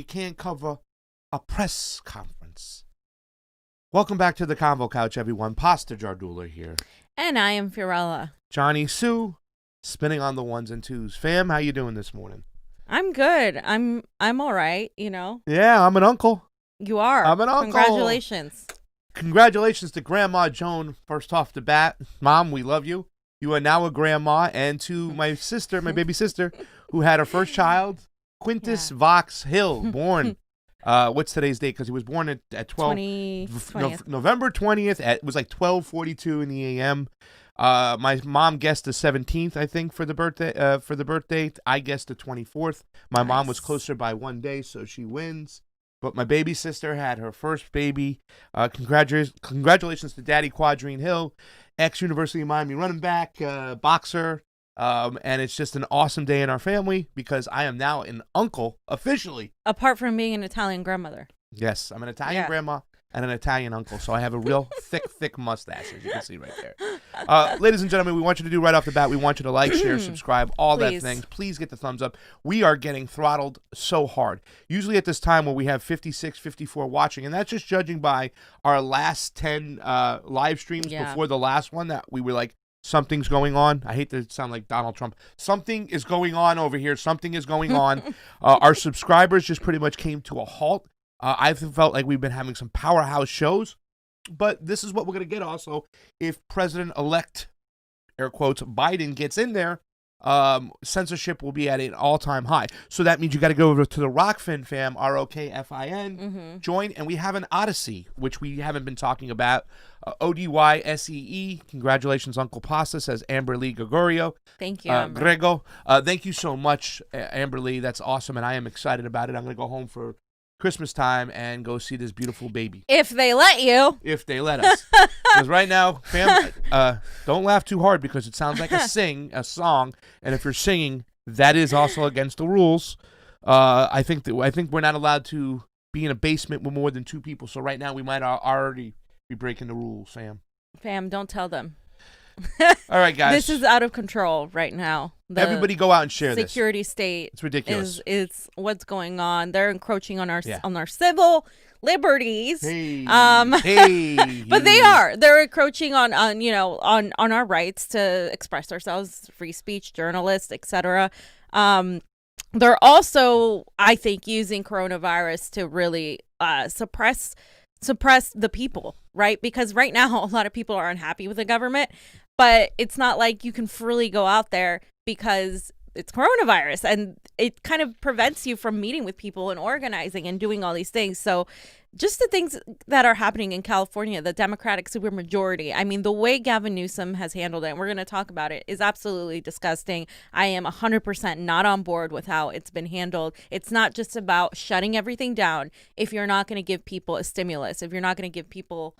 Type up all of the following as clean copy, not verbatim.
you can't cover a press conference. Welcome back to the Convo Couch, everyone. Pasta Jardula here. And I am Fiorella. Johnny Sue, spinning on the ones and twos. Fam, how you doing this morning? I'm good. I'm all right, you know. Yeah, I'm an uncle. You are. I'm an uncle. Congratulations. Congratulations to Grandma Joan, first off the bat. Mom, we love you. You are now a grandma. And to my sister, my baby sister, who had her first child, Quintus Vox Hill, born. What's today's date? Because he was born at 20th. November 20th. It was like 12:42 in the a.m. My mom guessed the 17th, I think, for the birthday. I guessed the 24th. My mom was closer by 1 day, so she wins. But my baby sister had her first baby. Congratulations to Daddy Quadrine Hill, ex-University of Miami running back, boxer. And it's just an awesome day in our family because I am now an uncle officially. Apart from being an Italian grandmother. Yes, I'm an Italian grandma and an Italian uncle. So I have a real thick mustache, as you can see right there. Ladies and gentlemen, we want you to do right off the bat. We want you to like, share, subscribe, all that things. Please get the thumbs up. We are getting throttled so hard. Usually at this time where we have 56, 54 watching, and that's just judging by our last 10 live streams before the last one that we were like, something's going on. I hate to sound like Donald Trump. Something is going on over here. Something is going on. Our subscribers just pretty much came to a halt. I felt like we've been having some powerhouse shows, but this is what we're going to get also if President-elect, air quotes, Biden gets in there. Censorship will be at an all-time high. So that means you got to go over to the Rokfin fam, Rokfin, join, and we have an Odyssey, which we haven't been talking about. ODYSEE. Congratulations, Uncle Pasta, says Amber Lee Gregorio. Thank you, Amber. Grego. Thank you so much, Amber Lee. That's awesome, and I am excited about it. I'm going to go home for Christmas time and go see this beautiful baby. If they let you. If they let us. Because right now, fam, don't laugh too hard because it sounds like a song, and if you're singing, that is also against the rules. I think we're not allowed to be in a basement with more than 2 people. So right now we might already be breaking the rules, Sam. Fam, don't tell them. All right, guys. This is out of control right now. Everybody go out and share this. Security state. It's ridiculous. Is what's going on. They're encroaching on our civil liberties. Hey. But they're encroaching on our rights to express ourselves, free speech, journalists, etc. They're also, I think, using coronavirus to really suppress the people, right? Because right now a lot of people are unhappy with the government, but it's not like you can freely go out there because it's coronavirus, and it kind of prevents you from meeting with people and organizing and doing all these things. So just the things that are happening in California, the Democratic supermajority, I mean, the way Gavin Newsom has handled it, and we're going to talk about it, is absolutely disgusting. I am 100% not on board with how it's been handled. It's not just about shutting everything down if you're not going to give people a stimulus, if you're not going to give people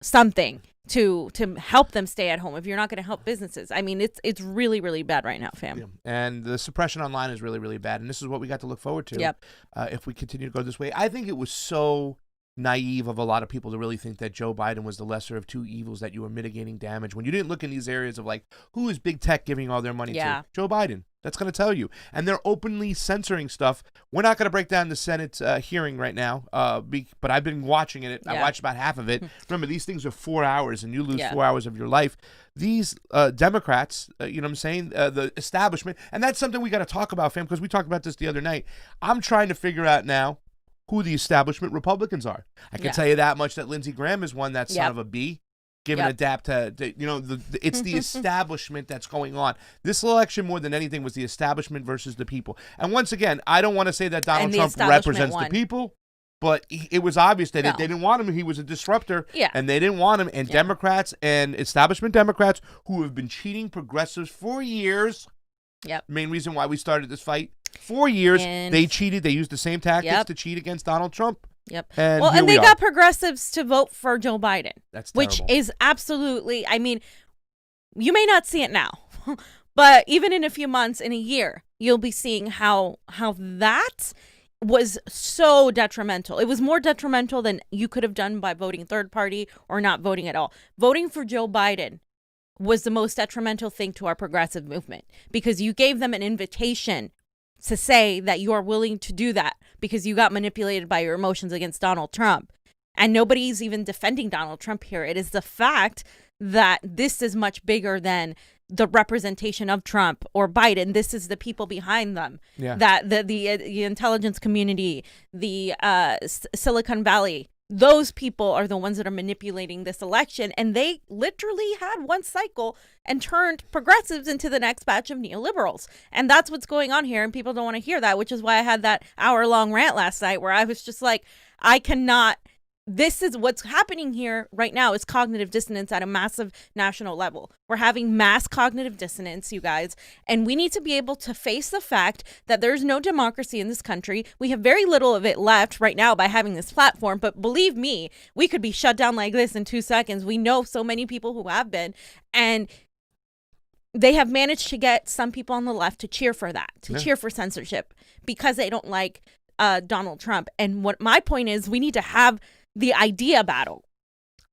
something to help them stay at home, if you're not going to help businesses. I mean, it's really, really bad right now, fam. Yeah. And the suppression online is really, really bad. And this is what we got to look forward to if we continue to go this way. I think it was so naive of a lot of people to really think that Joe Biden was the lesser of 2 evils, that you were mitigating damage, when you didn't look in these areas of like, who is big tech giving all their money to? Joe Biden. That's going to tell you. And they're openly censoring stuff. We're not going to break down the Senate hearing right now, but I've been watching it. I watched about half of it. Remember, these things are 4 hours, and you lose 4 hours of your life. These Democrats, you know what I'm saying, the establishment, and that's something we got to talk about, fam, because we talked about this the other night. I'm trying to figure out now who the establishment Republicans are. I can tell you that much, that Lindsey Graham is one that's son of a B. Give an adapt to it's the establishment that's going on. This election, more than anything, was the establishment versus the people. And once again, I don't want to say that Donald Trump represents the people, but it was obvious that they didn't want him. He was a disruptor, and they didn't want him. And Democrats and establishment Democrats who have been cheating progressives for years. Main reason why we started this fight. 4 years, they cheated. They used the same tactics to cheat against Donald Trump. And they got progressives to vote for Joe Biden. That's terrible. Which is absolutely, I mean, you may not see it now, but even in a few months, in a year, you'll be seeing how that was so detrimental. It was more detrimental than you could have done by voting third party or not voting at all. Voting for Joe Biden was the most detrimental thing to our progressive movement, because you gave them an invitation to say that you are willing to do that because you got manipulated by your emotions against Donald Trump. And nobody's even defending Donald Trump here. It is the fact that this is much bigger than the representation of Trump or Biden. This is the people behind them. Yeah. That the intelligence community, the Silicon Valley, those people are the ones that are manipulating this election. And they literally had one cycle and turned progressives into the next batch of neoliberals. And that's what's going on here. And people don't want to hear that, which is why I had that hour-long rant last night where I was just like, I cannot. This is what's happening here right now is cognitive dissonance at a massive national level. We're having mass cognitive dissonance, you guys, and we need to be able to face the fact that there's no democracy in this country. We have very little of it left right now by having this platform, but believe me, we could be shut down like this in 2 seconds. We know so many people who have been, and they have managed to get some people on the left to cheer for that, to cheer for censorship because they don't like Donald Trump. And what my point is, we need to have the idea battle.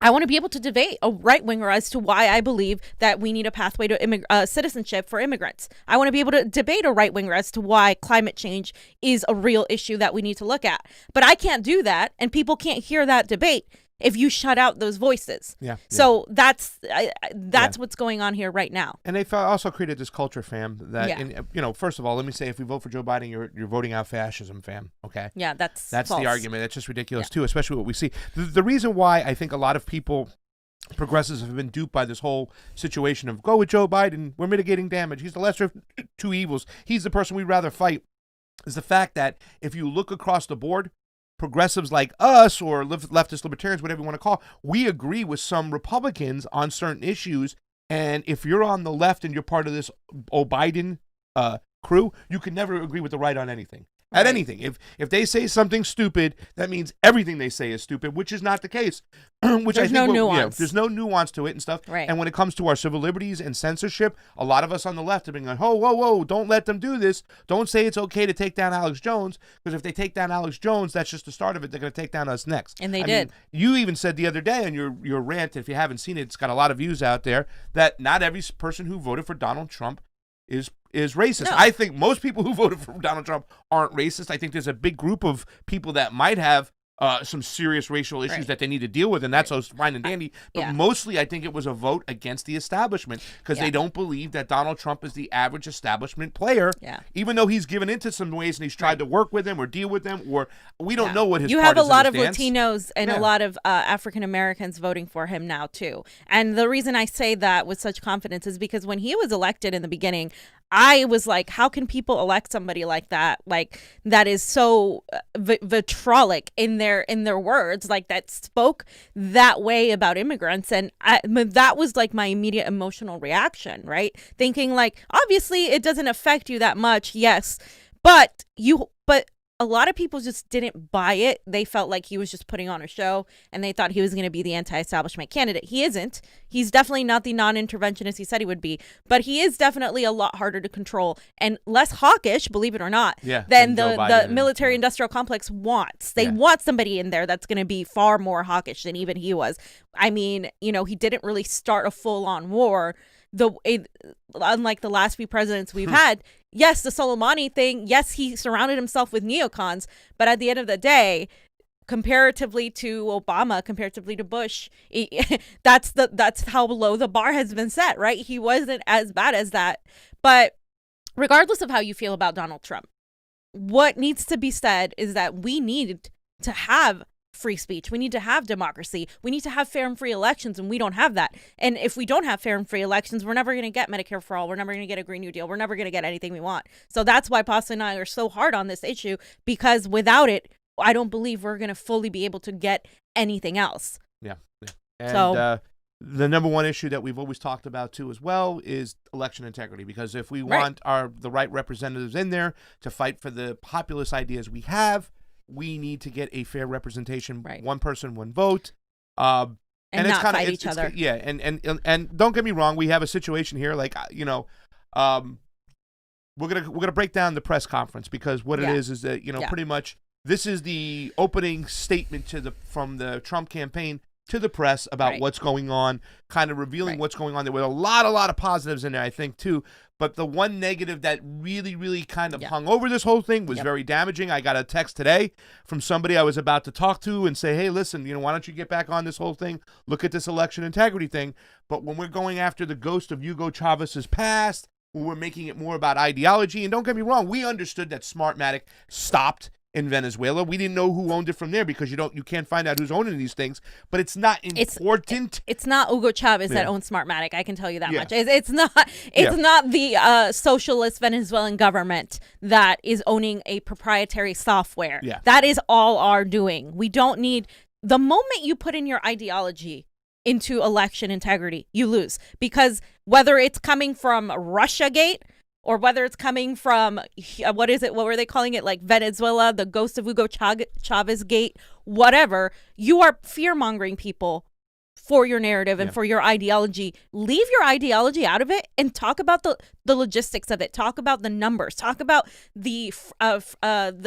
I want to be able to debate a right-winger as to why I believe that we need a pathway to citizenship for immigrants. I want to be able to debate a right-winger as to why climate change is a real issue that we need to look at. But I can't do that, and people can't hear that debate if you shut out those voices. Yeah. So that's what's going on here right now. And they also created this culture, fam, that, first of all, let me say, if we vote for Joe Biden, you're voting out fascism, fam, okay? Yeah, that's false. The argument. That's just ridiculous, too, especially what we see. The reason why I think a lot of people, progressives, have been duped by this whole situation of, go with Joe Biden, we're mitigating damage, he's the lesser of two evils, he's the person we'd rather fight, is the fact that if you look across the board, progressives like us or leftist libertarians, whatever you want to call, we agree with some Republicans on certain issues. And if you're on the left and you're part of this Biden crew, you can never agree with the right on anything. At anything. If they say something stupid, that means everything they say is stupid, which is not the case. Which there's no nuance. There's no nuance to it and stuff. Right. And when it comes to our civil liberties and censorship, a lot of us on the left have been like, whoa, don't let them do this. Don't say it's okay to take down Alex Jones, because if they take down Alex Jones, that's just the start of it. They're going to take down us next. And they did. You even said the other day on your rant, if you haven't seen it, it's got a lot of views out there, that not every person who voted for Donald Trump is racist. No. I think most people who voted for Donald Trump aren't racist. I think there's a big group of people that might have some serious racial issues that they need to deal with, and that's fine and dandy. But mostly, I think it was a vote against the establishment because they don't believe that Donald Trump is the average establishment player. Yeah. Even though he's given into some ways and he's tried to work with them or deal with them, or we don't know what his. You have a lot of Latinos and a lot of African Americans voting for him now too. And the reason I say that with such confidence is because when he was elected in the beginning, I was like, how can people elect somebody like that? Like, that is so vitriolic in their words, like that spoke that way about immigrants. And that was like my immediate emotional reaction, right? Thinking like, obviously it doesn't affect you that much. Yes. But a lot of people just didn't buy it. They felt like he was just putting on a show, and they thought he was going to be the anti-establishment candidate. He isn't. He's definitely not the non-interventionist he said he would be, but he is definitely a lot harder to control and less hawkish, believe it or not, than the military-industrial complex wants. They want somebody in there that's going to be far more hawkish than even he was. I mean, he didn't really start a full-on war. Unlike the last few presidents we've had, yes, the Soleimani thing, yes, he surrounded himself with neocons, but at the end of the day, comparatively to Obama, comparatively to Bush, that's how low the bar has been set, right? He wasn't as bad as that. But regardless of how you feel about Donald Trump, what needs to be said is that we need to have free speech. We need to have democracy. We need to have fair and free elections, and we don't have that. And if we don't have fair and free elections, we're never going to get Medicare for all. We're never going to get a Green New Deal. We're never going to get anything we want. So that's why Pasta and I are so hard on this issue, because without it, I don't believe we're going to fully be able to get anything else. Yeah. And the number one issue that we've always talked about too as well is election integrity, because if we want the right representatives in there to fight for the populist ideas we have, we need to get a fair representation, one person, one vote, and not it's fight each other. Yeah, and don't get me wrong, we have a situation here, like we're gonna break down the press conference, because what it is that pretty much this is the opening statement from the Trump campaign. to the press about what's going on, kind of revealing what's going on. There were a lot of positives in there, I think, too. But the one negative that really, really kind of hung over this whole thing was very damaging. I got a text today from somebody I was about to talk to and say, hey, listen, why don't you get back on this whole thing? Look at this election integrity thing. But when we're going after the ghost of Hugo Chavez's past, when we're making it more about ideology, and don't get me wrong, we understood that Smartmatic stopped in Venezuela. We didn't know who owned it from there because you can't find out who's owning these things. But it's not important. It's not Hugo Chavez that owns Smartmatic. I can tell you that much. It's not the socialist Venezuelan government that is owning a proprietary software. Yeah. That is all our doing. We don't need the moment you put in your ideology into election integrity, you lose, because whether it's coming from Russiagate or whether it's coming from, what were they calling it? Like Venezuela, the ghost of Hugo Chavez gate, whatever. You are fear-mongering people for your narrative and for your ideology. Leave your ideology out of it and talk about the logistics of it. Talk about the numbers. Talk about the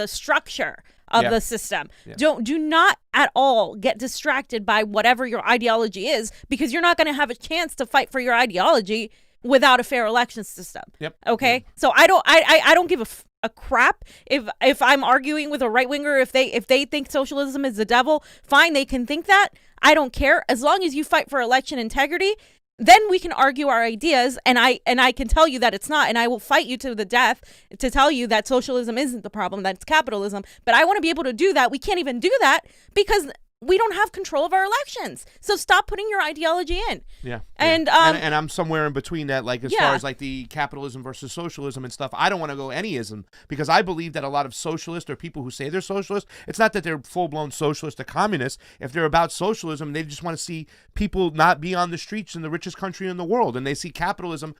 structure of the system. Do not at all get distracted by whatever your ideology is, because you're not going to have a chance to fight for your ideology without a fair election system. Okay? So I don't give a crap if I'm arguing with a right winger, if they think socialism is the devil, fine, they can think that. I don't care. As long as you fight for election integrity, then we can argue our ideas, and I can tell you that it's not, and I will fight you to the death to tell you that socialism isn't the problem, that it's capitalism. But I want to be able to do that. We can't even do that because we don't have control of our elections. So stop putting your ideology in. And I'm somewhere in between that, like as far as like the capitalism versus socialism and stuff. I don't want to go anyism, because I believe that a lot of socialists or people who say they're socialists, it's not that they're full-blown socialist or communists. If they're about socialism, they just want to see people not be on the streets in the richest country in the world. And they see capitalism,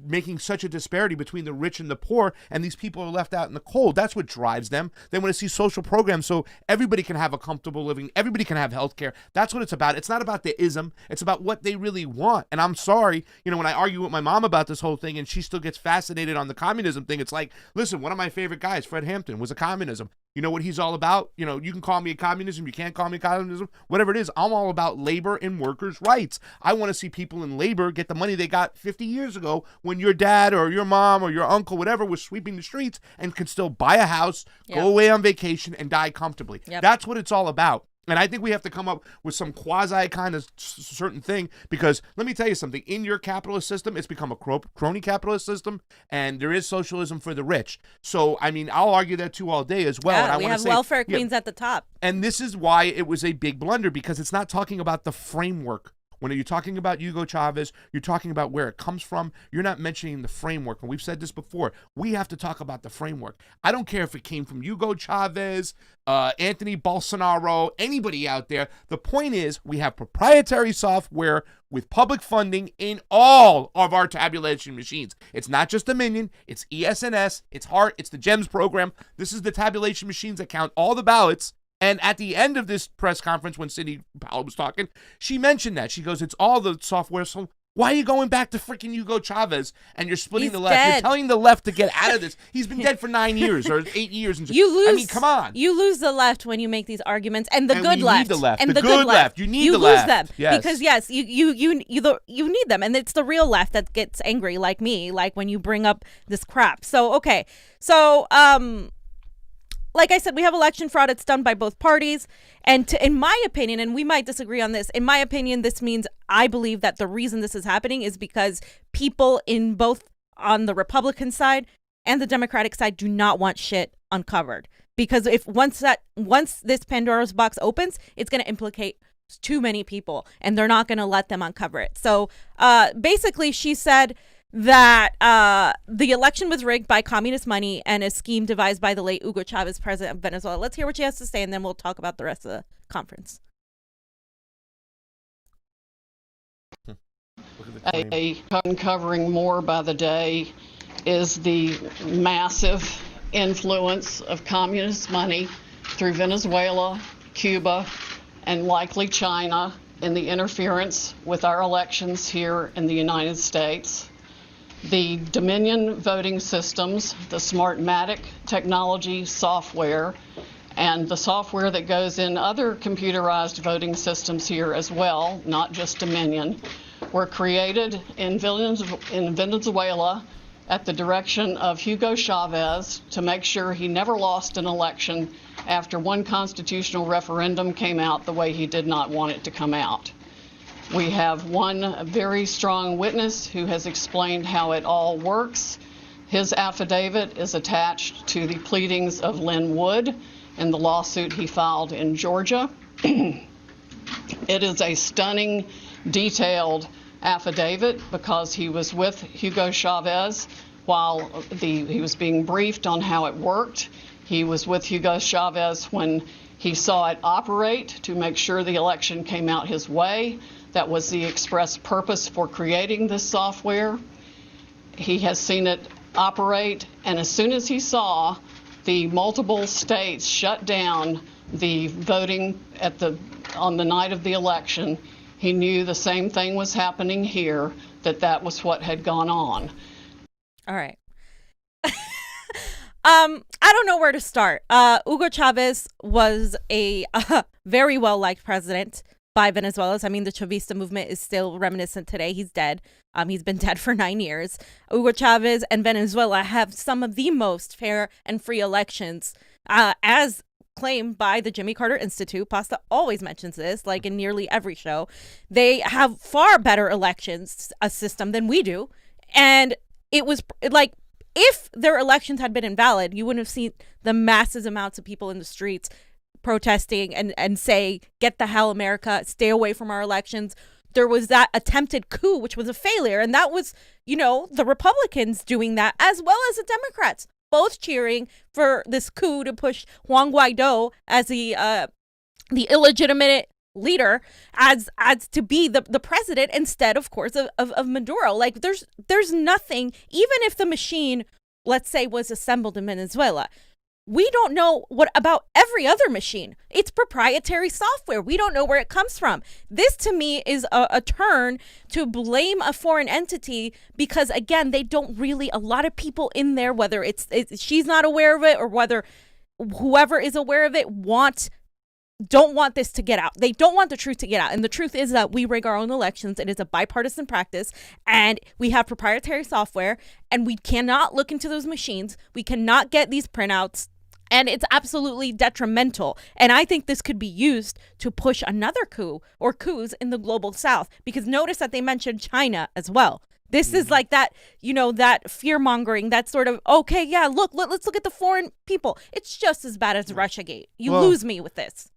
making such a disparity between the rich and the poor, and these people are left out in the cold. That's what drives them. They want to see social programs so everybody can have a comfortable living. Everybody can have health care. That's what it's about. It's not about the ism. It's about what they really want. And I'm sorry, when I argue with my mom about this whole thing and she still gets fascinated on the communism thing, it's like, listen, one of my favorite guys, Fred Hampton, was a communism. You know what he's all about? You can call me a communism. You can't call me communism. Whatever it is, I'm all about labor and workers' rights. I want to see people in labor get the money they got 50 years ago when your dad or your mom or your uncle, whatever, was sweeping the streets and could still buy a house, go away on vacation, and die comfortably. That's what it's all about. And I think we have to come up with some quasi kind of certain thing, because let me tell you something. In your capitalist system, it's become a crony capitalist system, and there is socialism for the rich. So, I'll argue that too all day as well. Yeah, and we have welfare queens at the top. And this is why it was a big blunder, because it's not talking about the framework. When you're talking about Hugo Chavez, you're talking about where it comes from. You're not mentioning the framework. And we've said this before. We have to talk about the framework. I don't care if it came from Hugo Chavez, Anthony Bolsonaro, anybody out there. The point is, we have proprietary software with public funding in all of our tabulation machines. It's not just Dominion. It's ESNS. It's HART. It's the GEMS program. This is the tabulation machines that count all the ballots. And at the end of this press conference, when Sidney Powell was talking, she mentioned that. She goes, it's all the software. So why are you going back to freaking Hugo Chavez and you're splitting the left? Dead. You're telling the left to get out of this. He's been dead for 9 years or 8 years. And you lose. come on. You lose the left when you make these arguments, and the good we left. Need the left. And the good left. You need the left. You lose them. Yes. Because, you need them. And it's the real left that gets angry, like me, like when you bring up this crap. So, okay. So, like I said, we have election fraud. It's done by both parties. And in my opinion, and we might disagree on this, in my opinion, this means I believe that the reason this is happening is because people in both on the Republican side and the Democratic side do not want shit uncovered. Because once this Pandora's box opens, it's going to implicate too many people, and they're not going to let them uncover it. So basically, she said that the election was rigged by communist money and a scheme devised by the late Hugo Chavez, president of Venezuela. Let's hear what she has to say, and then we'll talk about the rest of the conference. Uncovering more by the day is the massive influence of communist money through Venezuela, Cuba, and likely China in the interference with our elections here in the United States. The Dominion voting systems, the Smartmatic technology software, And the software that goes in other computerized voting systems here as well, not just Dominion, were created in Venezuela at the direction of Hugo Chavez to make sure he never lost an election after one constitutional referendum came out the way he did not want it to come out. We have one very strong witness who has explained how it all works. His affidavit is attached to the pleadings of Lynn Wood in the lawsuit he filed in Georgia. It is a stunning, detailed affidavit because he was with Hugo Chavez while he was being briefed on how it worked. He was with Hugo Chavez when he saw it operate to make sure the election came out his way. That was the express purpose for creating this software. He has seen it operate, and as soon as he saw the multiple states shut down the voting on the night of the election, he knew the same thing was happening here, that was what had gone on. All right. I don't know where to start. Hugo Chavez was a very well-liked president by Venezuelans. I mean, the Chavista movement is still reminiscent today. He's dead. He's been dead for 9 years. Hugo Chavez and Venezuela have some of the most fair and free elections, as claimed by the Jimmy Carter Institute. Pasta always mentions this, like in nearly every show. They have far better elections, a system than we do. And it was like, if their elections had been invalid, you wouldn't have seen the massive amounts of people in the streets protesting and say, get the hell, America, stay away from our elections. There was that attempted coup, which was a failure. And that was, the Republicans doing that, as well as the Democrats, both cheering for this coup to push Juan Guaido as the illegitimate leader as to be the president instead, of course, of Maduro. Like, there's nothing, even if the machine, let's say, was assembled in Venezuela, we don't know what about every other machine. It's proprietary software. We don't know where it comes from. This, to me, is a turn to blame a foreign entity because, again, they don't really, a lot of people in there, whether it's she's not aware of it or whether whoever is aware of it don't want this to get out. They don't want the truth to get out. And the truth is that we rig our own elections. It is a bipartisan practice, and we have proprietary software, and we cannot look into those machines. We cannot get these printouts. And it's absolutely detrimental. And I think this could be used to push another coup or coups in the global south. Because notice that they mentioned China as well. This is like that, that fear-mongering, that sort of, okay, yeah, let's look at the foreign people. It's just as bad as Russiagate. You lose me with this.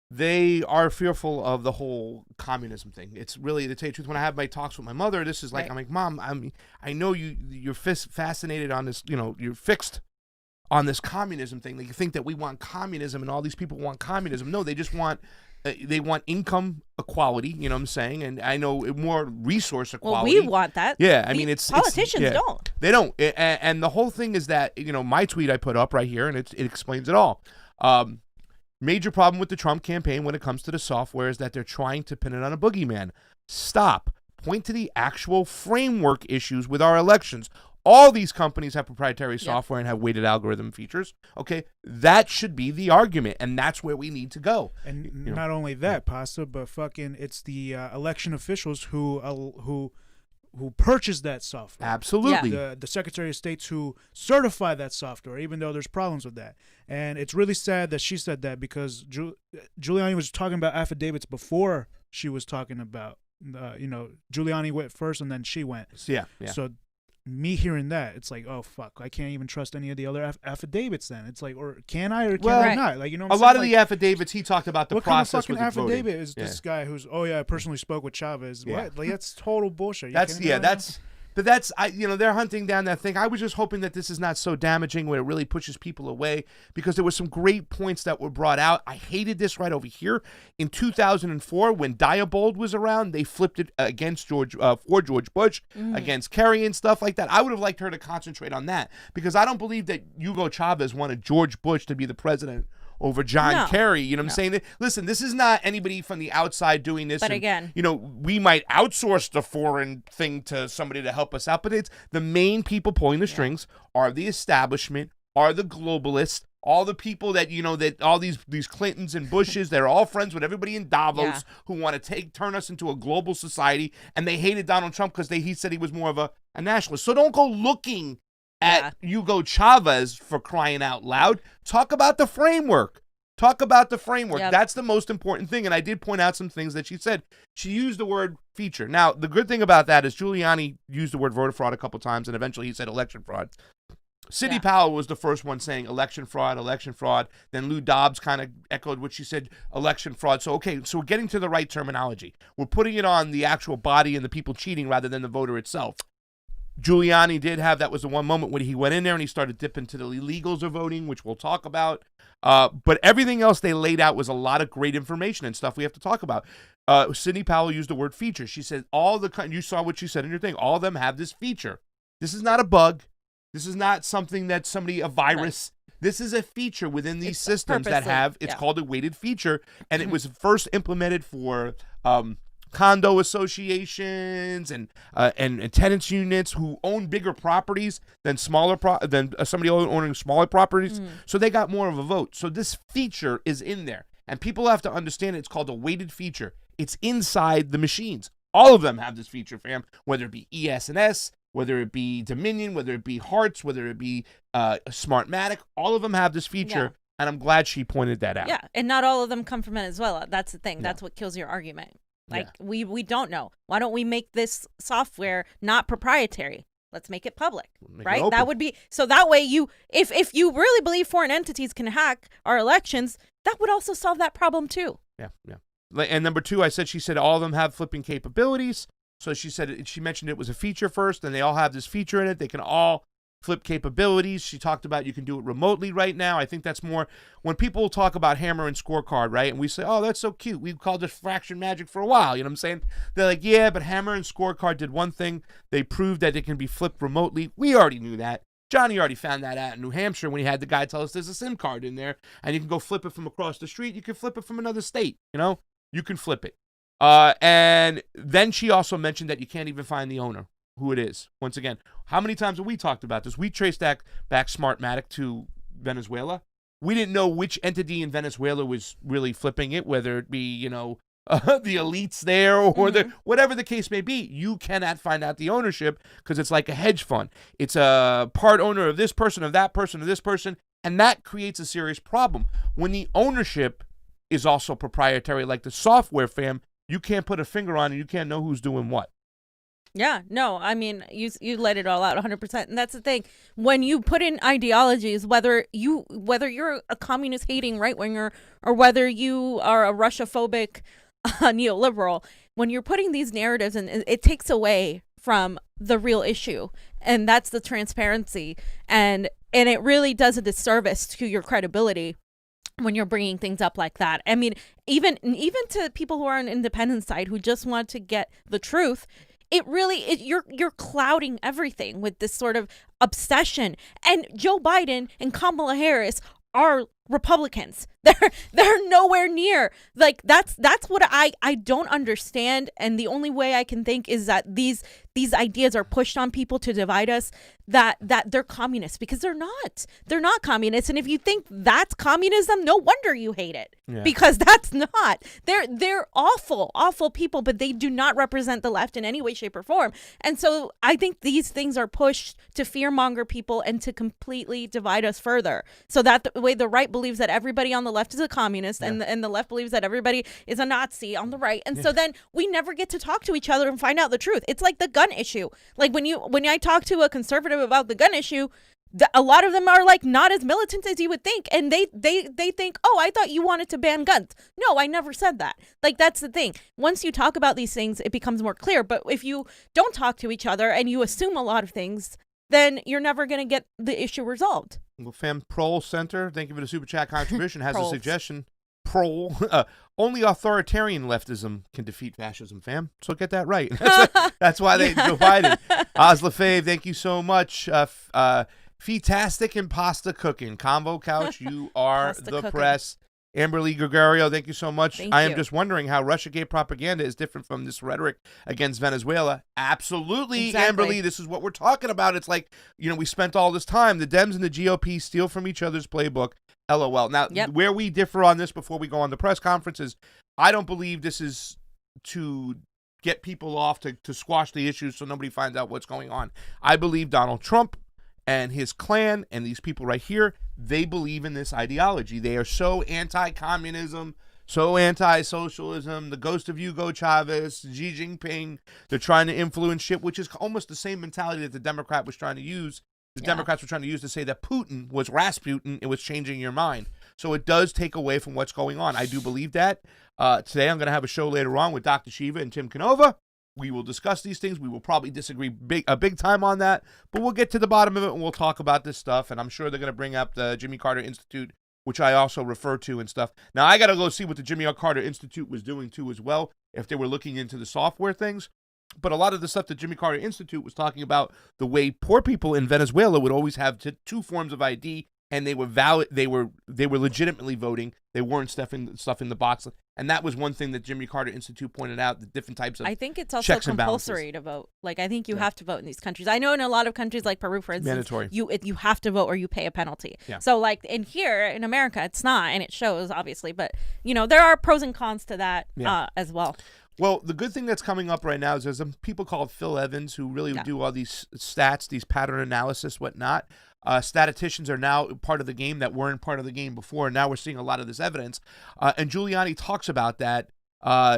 They are fearful of the whole communism thing. It's really, to tell you the truth, when I have my talks with my mother, this is like, right. I'm like, Mom, I know you're fascinated on this, you're fixed on this communism thing. They think that we want communism and all these people want communism. No, they just want income equality, you know what I'm saying? And I know more resource equality. Well, we want that. Yeah, politicians don't. They don't. And the whole thing is that, my tweet I put up right here, and it explains it all. Major problem with the Trump campaign when it comes to the software is that they're trying to pin it on a boogeyman. Stop. Point to the actual framework issues with our elections. All these companies have proprietary software and have weighted algorithm features. Okay, that should be the argument, and that's where we need to go. And not only that, Pasta, but it's the election officials who purchased that software. Absolutely. The Secretary of States who certify that software, even though there's problems with that. And it's really sad that she said that because Giuliani was talking about affidavits before she was talking about, Giuliani went first and then she went. Yeah. So me hearing that, it's like, oh fuck, I can't even trust any of the other affidavits. Then it's like, or can I or can I not? Like, what I'm a lot of the affidavits he talked about the process with the voting. What kind of fucking affidavit is this guy who's? Oh yeah, I personally spoke with Chavez. Yeah. What? Like, that's total bullshit. But they're hunting down that thing. I was just hoping that this is not so damaging when it really pushes people away, because there were some great points that were brought out. I hated this right over here. In 2004, when Diebold was around, they flipped it against for George Bush, against Kerry and stuff like that. I would have liked her to concentrate on that, because I don't believe that Hugo Chavez wanted George Bush to be the president over John Kerry. You know what I'm saying? Listen, this is not anybody from the outside doing this. But again, we might outsource the foreign thing to somebody to help us out, but it's the main people pulling the strings are the establishment, are the globalists, all the people that, that all these Clintons and Bushes, they're all friends with everybody in Davos who want to turn us into a global society, and they hated Donald Trump because he said he was more of a nationalist. So don't go looking at Hugo Chavez, for crying out loud. Talk about the framework. Yep. That's the most important thing. And I did point out some things that she said. She used the word feature. Now, the good thing about that is Giuliani used the word voter fraud a couple times, and eventually he said election fraud. Sidney Powell was the first one saying election fraud. Then Lou Dobbs kind of echoed what she said, election fraud. So we're getting to the right terminology. We're putting it on the actual body and the people cheating rather than the voter itself. Giuliani did have, that was the one moment when he went in there and he started dipping to the illegals of voting, which we'll talk about. But everything else they laid out was a lot of great information and stuff we have to talk about. Sidney Powell used the word feature. She said you saw what she said in your thing. All of them have this feature. This is not a bug. This is not something that a virus. Right. This is a feature within these systems that have, it's called a weighted feature. And it was first implemented for condo associations and tenants units who own bigger properties than somebody owning smaller properties. So they got more of a vote. So this feature is in there. And people have to understand it's called a weighted feature. It's inside the machines. All of them have this feature, fam, whether it be ES&S, whether it be Dominion, whether it be Hearts, whether it be Smartmatic, all of them have this feature, and I'm glad she pointed that out. Yeah, and not all of them come from Venezuela. That's the thing. Yeah. That's what kills your argument. We don't know. Why don't we make this software not proprietary? Let's make it public, right? That would be, so that way if you really believe foreign entities can hack our elections, that would also solve that problem too. Yeah. And number two, she said all of them have flipping capabilities. So she mentioned it was a feature first, and they all have this feature in it. They can all flip capabilities. She talked about you can do it remotely right now. I think that's more when people talk about hammer and scorecard, right? And we say, oh, that's so cute. We've called it fraction magic for a while. You know what I'm saying? They're like, yeah, but hammer and scorecard did one thing. They proved that it can be flipped remotely. We already knew that. Johnny already found that out in New Hampshire when he had the guy tell us there's a SIM card in there, and you can go flip it from across the street. You can flip it from another state. You can flip it. And then she also mentioned that you can't even find the owner, who it is. Once again, how many times have we talked about this? We traced back Smartmatic to Venezuela. We didn't know which entity in Venezuela was really flipping it, whether it be, the elites there or whatever the case may be. You cannot find out the ownership because it's like a hedge fund. It's a part owner of this person, of that person, of this person, and that creates a serious problem. When the ownership is also proprietary, like the software, fam, you can't put a finger on it. You can't know who's doing what. Yeah, no, I mean, you let it all out 100%. And that's the thing. When you put in ideologies, whether you're a communist hating right winger or whether you are a Russia-phobic neoliberal, when you're putting these narratives in, it takes away from the real issue. And that's the transparency. And it really does a disservice to your credibility when you're bringing things up like that. I mean, even to people who are on the independent side who just want to get the truth, you're clouding everything with this sort of obsession. And Joe Biden and Kamala Harris are Republicans. They're nowhere near. Like that's what I don't understand. And the only way I can think is that these ideas are pushed on people to divide us, that they're communists, because they're not. They're not communists. And if you think that's communism, no wonder you hate it. Yeah. Because that's not. They're awful people, but they do not represent the left in any way, shape, or form. And so I think these things are pushed to fearmonger people and to completely divide us further. So that the way the right believes that everybody on the left is a communist, and the left believes that everybody is a Nazi on the right. And so then we never get to talk to each other and find out the truth. It's like the gun issue. Like when I talk to a conservative about the gun issue, a lot of them are like not as militant as you would think, and they think, oh, I thought you wanted to ban guns. No, I never said that. Like, that's the thing. Once you talk about these things, it becomes more clear. But if you don't talk to each other and you assume a lot of things, then you're never going to get the issue resolved. Well, fam, Prol Center, thank you for the super chat contribution, has a suggestion. Prol, only authoritarian leftism can defeat fascism, fam. So get that right. That's why Joe Biden. Osla Fave, thank you so much. Fetastic and pasta cooking. Convo Couch, you are the press. Amberly Gregorio, thank you so much. Thank I am you. just wondering how Russiagate propaganda is different from this rhetoric against Venezuela. Absolutely, Exactly. Amberly. This is what we're talking about. It's like, we spent all this time. The Dems and the GOP steal from each other's playbook. LOL. Now, where we differ on this before we go on the press conferences, I don't believe this is to get people off to squash the issues so nobody finds out what's going on. I believe Donald Trump and his clan and these people right here, they believe in this ideology. They are so anti-communism, so anti-socialism, the ghost of Hugo Chavez, Xi Jinping. They're trying to influence shit, which is almost the same mentality that the Democrats were trying to use to say that Putin was Rasputin. It was changing your mind. So it does take away from what's going on. I do believe that. Today I'm going to have a show later on with Dr. Shiva and Tim Canova. We will discuss these things. We will probably disagree big time on that, but we'll get to the bottom of it and we'll talk about this stuff. And I'm sure they're going to bring up the Jimmy Carter Institute, which I also refer to and stuff. Now, I got to go see what the Jimmy Carter Institute was doing too as well, if they were looking into the software things. But a lot of the stuff that Jimmy Carter Institute was talking about, the way poor people in Venezuela would always have two forms of ID, and they were valid. They were legitimately voting. They weren't stuffing stuff in the box. And that was one thing that Jimmy Carter Institute pointed out, the different types of I think it's also checks and balances. compulsory to vote. Like, I think you have to vote in these countries. I know in a lot of countries like Peru, for instance, mandatory. You have to vote or you pay a penalty. Yeah. So, like, in here, in America, it's not, and it shows, obviously. But, there are pros and cons to that as well. Well, the good thing that's coming up right now is there's some people called Phil Evans who really do all these stats, these pattern analysis, whatnot. Statisticians are now part of the game that weren't part of the game before, and now we're seeing a lot of this evidence. And Giuliani talks about that.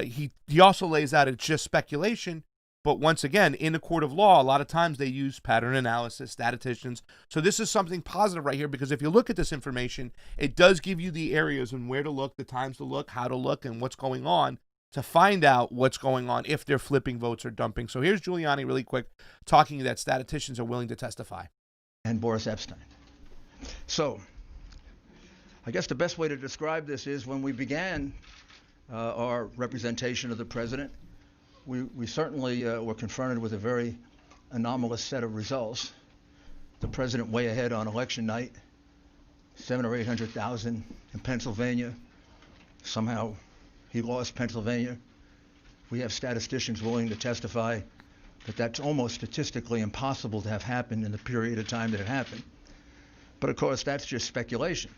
He also lays out it's just speculation, but once again, in the court of law, a lot of times they use pattern analysis, statisticians. So this is something positive right here, because if you look at this information, it does give you the areas and where to look, the times to look, how to look, and what's going on to find out what's going on if they're flipping votes or dumping. So here's Giuliani really quick talking that statisticians are willing to testify. And Boris Epstein. So I guess the best way to describe this is when we began our representation of the president, we certainly were confronted with a very anomalous set of results. The president way ahead on election night, 700,000 or 800,000 in Pennsylvania. Somehow he lost Pennsylvania. We have statisticians willing to testify that that's almost statistically impossible to have happened in the period of time that it happened. But of course, that's just speculation.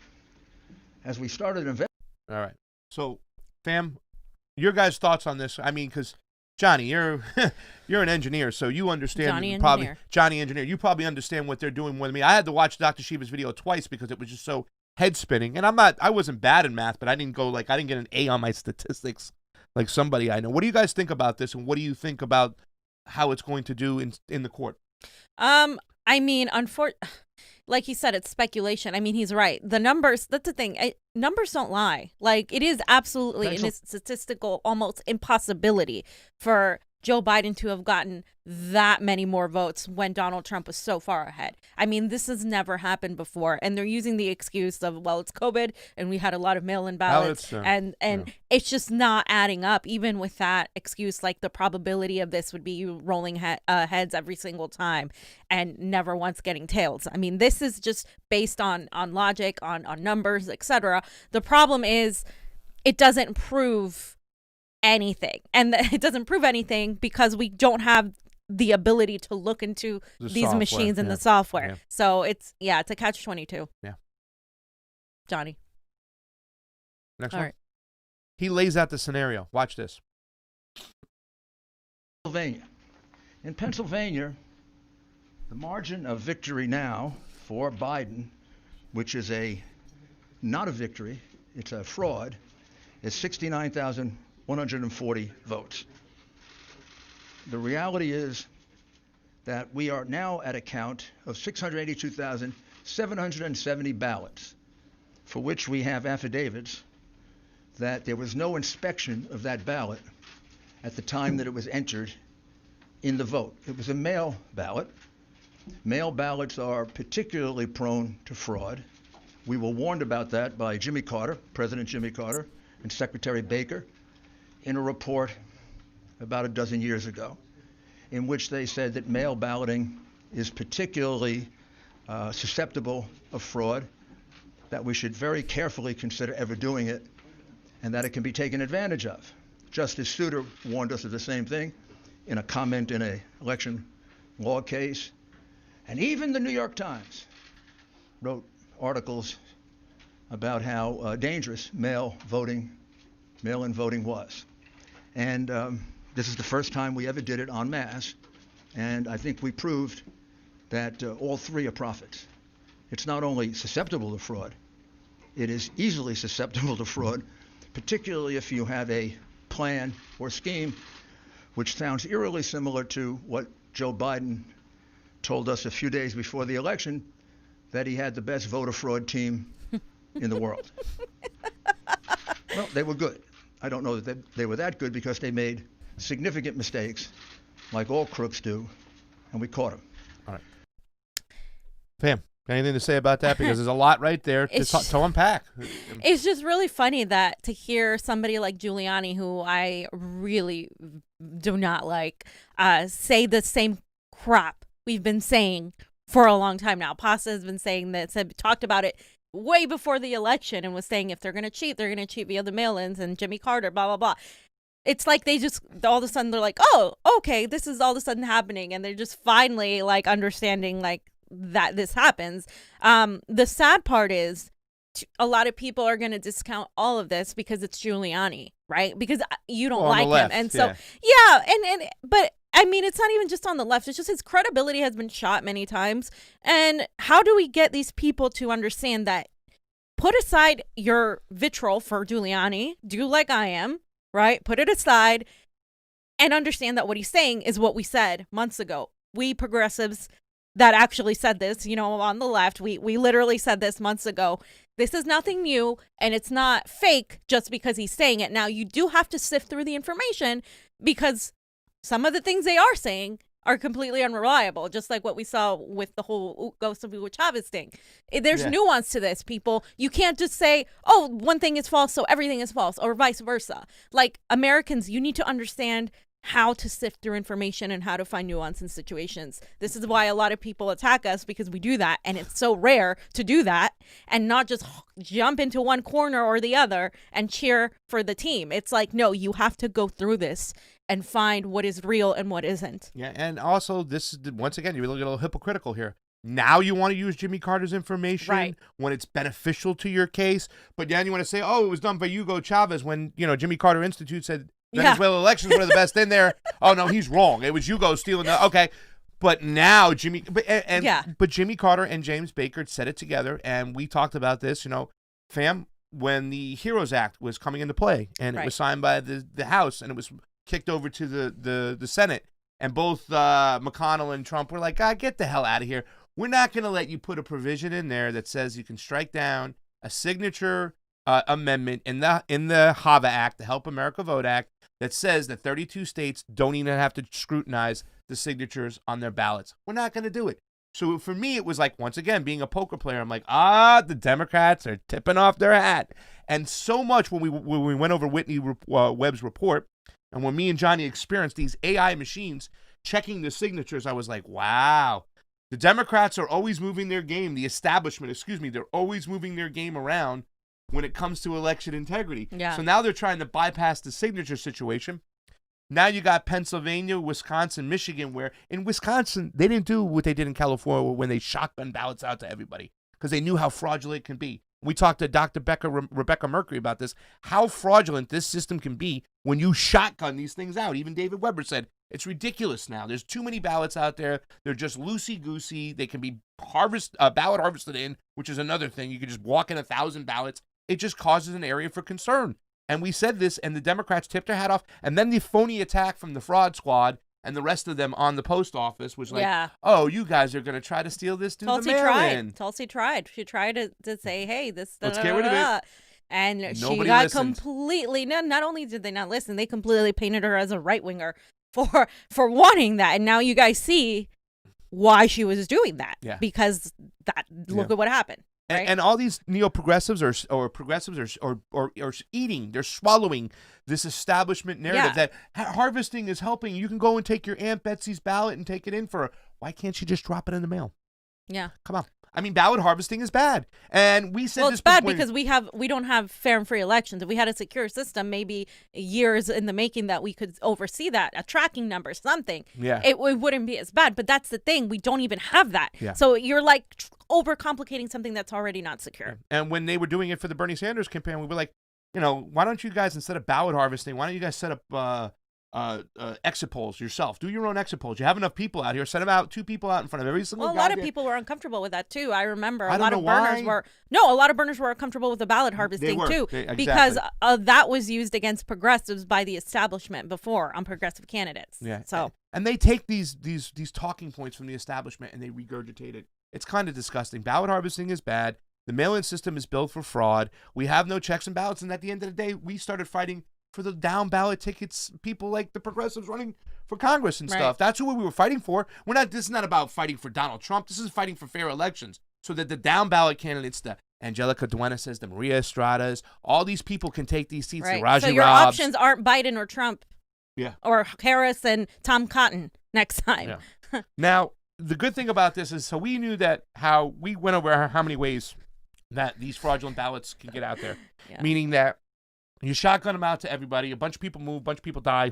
As we started investigating. All right. So, fam, your guys' thoughts on this? I mean, because Johnny, you're an engineer, so you understand. Johnny Engineer. You probably understand what they're doing more than me. I had to watch Dr. Shiva's video twice because it was just so head spinning. And I wasn't bad in math, but I didn't get an A on my statistics like somebody I know. What do you guys think about this, and what do you think about how it's going to do in the court? I mean, like he said, it's speculation. I mean, he's right. The numbers, that's the thing. Numbers don't lie. Like, it is absolutely a statistical almost impossibility for Joe Biden to have gotten that many more votes when Donald Trump was so far ahead. I mean, this has never happened before. And they're using the excuse of, well, it's COVID and we had a lot of mail-in ballots. And it's just not adding up. Even with that excuse, like, the probability of this would be you rolling heads every single time and never once getting tails. I mean, this is just based on logic, on numbers, etc. The problem is it doesn't prove anything, and it doesn't prove anything because we don't have the ability to look into these machines and the software. So it's a catch-22. Johnny, next one. Right. He lays out the scenario. Watch this. In Pennsylvania, the margin of victory now for Biden, which is not a victory, it's a fraud, is 69,140 votes. The reality is that we are now at a count of 682,770 ballots, for which we have affidavits that there was no inspection of that ballot at the time that it was entered in the vote. It was a mail ballot. Mail ballots are particularly prone to fraud. We were warned about that by Jimmy Carter, President Jimmy Carter, and Secretary Baker in a report about a dozen years ago, in which they said that mail balloting is particularly susceptible of fraud. that we should very carefully consider ever doing it, and that it can be taken advantage of. Justice Souter warned us of the same thing in a comment in an election law case. And even the New York Times wrote articles about how dangerous mail-in voting was. And this is the first time we ever did it en masse, and I think we proved that all three are prophets. It's not only susceptible to fraud, it is easily susceptible to fraud, particularly if you have a plan or scheme which sounds eerily similar to what Joe Biden told us a few days before the election, that he had the best voter fraud team in the world. Well, they were good. I don't know that they were that good because they made significant mistakes, like all crooks do, and we caught them. All right. Pam, anything to say about that? Because there's a lot right there to unpack. It's just really funny that to hear somebody like Giuliani, who I really do not like, say the same crap we've been saying for a long time now. Pasta has been saying that, talked about it way before the election and was saying if they're going to cheat, they're going to cheat via the mail-ins and Jimmy Carter, blah, blah, blah. It's like they just, all of a sudden, they're like, oh, okay, this is all of a sudden happening. And they're just finally, like, understanding, like, that this happens. The sad part is a lot of people are going to discount all of this because it's Giuliani, right? Because you don't like him. And so, but I mean, it's not even just on the left. It's just his credibility has been shot many times. And how do we get these people to understand that? Put aside your vitriol for Giuliani, do like I am, right? Put it aside and understand that what he's saying is what we said months ago. We progressives that actually said this, on the left, we literally said this months ago. This is nothing new, and it's not fake just because he's saying it. Now, you do have to sift through the information because some of the things they are saying are completely unreliable, just like what we saw with the whole ghost of Hugo Chavez thing. There's nuance to this, people. You can't just say, oh, one thing is false, so everything is false, or vice versa. Like, Americans, you need to understand how to sift through information and how to find nuance in situations. This is why a lot of people attack us, because we do that, and it's so rare to do that and not just jump into one corner or the other and cheer for the team. It's like, no, you have to go through this and find what is real and what isn't. Yeah, and also this is, once again, you're a little hypocritical here. Now you want to use Jimmy Carter's information when it's beneficial to your case, but then you want to say, oh, it was done by Hugo Chavez when, Jimmy Carter Institute said Venezuela elections were the best in there. Oh, no, he's wrong. It was Hugo stealing the, okay. But now but Jimmy Carter and James Baker said it together, and we talked about this, fam, when the HEROES Act was coming into play, and it was signed by the House, and it was kicked over to the Senate, and both McConnell and Trump were like, get the hell out of here. We're not going to let you put a provision in there that says you can strike down a signature amendment in the HAVA Act, the Help America Vote Act, that says that 32 states don't even have to scrutinize the signatures on their ballots. We're not going to do it. So for me, it was like, once again, being a poker player, I'm like, the Democrats are tipping off their hat. And so much when we went over Whitney Webb's report, and when me and Johnny experienced these AI machines checking the signatures, I was like, wow. The Democrats are always moving their game. The establishment, they're always moving their game around when it comes to election integrity. Yeah. So now they're trying to bypass the signature situation. Now you got Pennsylvania, Wisconsin, Michigan, where in Wisconsin, they didn't do what they did in California when they shotgun ballots out to everybody because they knew how fraudulent it can be. We talked to Dr. Rebecca Mercury about this, how fraudulent this system can be when you shotgun these things out. Even David Weber said, it's ridiculous now. There's too many ballots out there. They're just loosey-goosey. They can be ballot harvested in, which is another thing. You can just walk in 1,000 ballots. It just causes an area for concern. And we said this, and the Democrats tipped their hat off. And then the phony attack from the fraud squad and the rest of them on the post office was like, oh, you guys are going to try to steal this through the mail-in. Tulsi tried. She tried to say, hey, let's get rid of it. And nobody she got listened. completely, not only did they not listen, they completely painted her as a right-winger for wanting that. And now you guys see why she was doing that. Yeah. Because look at what happened. Right? And all these neo-progressives or progressives are eating, they're swallowing this establishment narrative that harvesting is helping. You can go and take your Aunt Betsy's ballot and take it in for her. Why can't she just drop it in the mail? Yeah. Come on. I mean, ballot harvesting is bad. And we said it's bad because we don't have fair and free elections. If we had a secure system, maybe years in the making that we could oversee that, a tracking number, something, it wouldn't be as bad. But that's the thing. We don't even have that. Yeah. So you're like overcomplicating something that's already not secure. And when they were doing it for the Bernie Sanders campaign, we were like, why don't you guys, instead of ballot harvesting, why don't you guys set up exit polls yourself? Do your own exit polls. You have enough people out here. Send them out, 2 people out in front of every single. Well, a lot of people were uncomfortable with that too. I remember a lot of burners were uncomfortable with the ballot harvesting too, because that was used against progressives by the establishment before on progressive candidates. Yeah. So and they take these talking points from the establishment and they regurgitate it. It's kind of disgusting. Ballot harvesting is bad. The mail-in system is built for fraud. We have no checks and ballots, and at the end of the day, we started fighting for the down ballot tickets, people like the progressives running for Congress and stuff. That's who we were fighting for. This is not about fighting for Donald Trump. This is fighting for fair elections so that the down ballot candidates, the Angelica Duenas, the Maria Estradas, all these people can take these seats. The Raji so your Robs. options aren't Biden or Trump. Yeah. Or Harris and Tom Cotton next time. Yeah. Now, the good thing about this is, so we knew that how we went over how many ways that these fraudulent ballots can get out there, meaning that you shotgun them out to everybody. A bunch of people move, a bunch of people die.